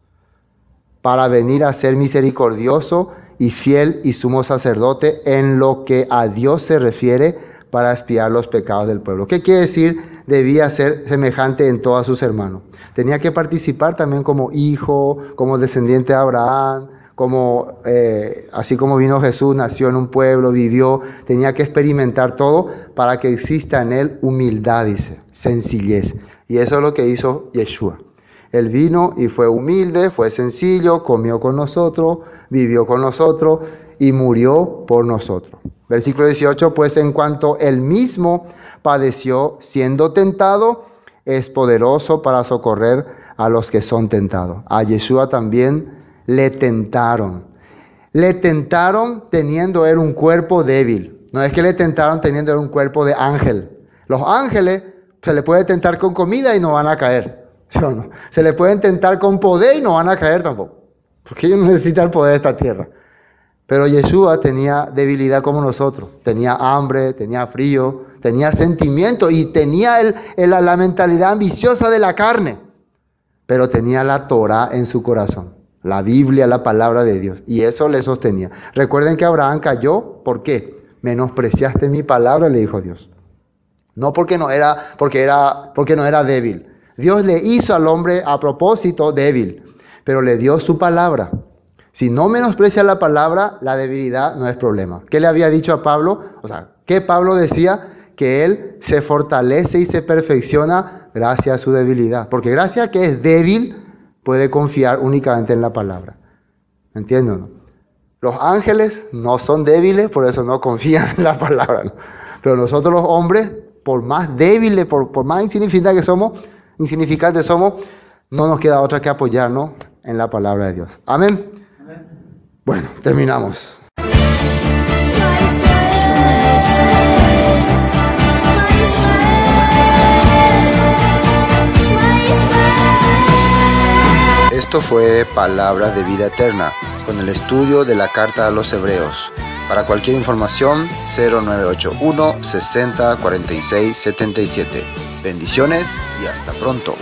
Speaker 1: para venir a ser misericordioso y fiel y sumo sacerdote en lo que a Dios se refiere, para expiar los pecados del pueblo. ¿Qué quiere decir? Debía ser semejante en todos sus hermanos. Tenía que participar también como hijo, como descendiente de Abraham, así como vino Jesús, nació en un pueblo, vivió, tenía que experimentar todo para que exista en él humildad, dice, sencillez. Y eso es lo que hizo Yeshua. Él vino y fue humilde, fue sencillo, comió con nosotros, vivió con nosotros y murió por nosotros. Versículo 18, pues en cuanto Él mismo padeció siendo tentado, es poderoso para socorrer a los que son tentados. A Yeshua también le tentaron. Le tentaron teniendo Él un cuerpo débil. No es que le tentaron teniendo Él un cuerpo de ángel. Los ángeles se le puede tentar con comida y no van a caer. ¿Sí o no? Se le pueden tentar con poder y no van a caer tampoco. Porque ellos no necesitan el poder de esta tierra. Pero Yeshua tenía debilidad como nosotros. Tenía hambre, tenía frío, tenía sentimiento y tenía la mentalidad ambiciosa de la carne. Pero tenía la Torah en su corazón. La Biblia, la palabra de Dios. Y eso le sostenía. Recuerden que Abraham cayó. ¿Por qué? Menospreciaste mi palabra, le dijo Dios. No porque no era débil. Dios le hizo al hombre a propósito débil. Pero le dio su palabra. Si no menosprecia la palabra, la debilidad no es problema. ¿Qué le había dicho a Pablo? O sea, ¿qué Pablo decía? Que él se fortalece y se perfecciona gracias a su debilidad. Porque gracias a que es débil, puede confiar únicamente en la palabra. ¿Entienden? ¿No? Los ángeles no son débiles, por eso no confían en la palabra, ¿no? Pero nosotros los hombres, por más débiles, por más insignificantes somos, no nos queda otra que apoyarnos en la palabra de Dios. Amén. Bueno, terminamos. Esto fue Palabras de Vida Eterna, con el estudio de la Carta a los Hebreos. Para cualquier información, 0981 60 46 77. Bendiciones y hasta pronto.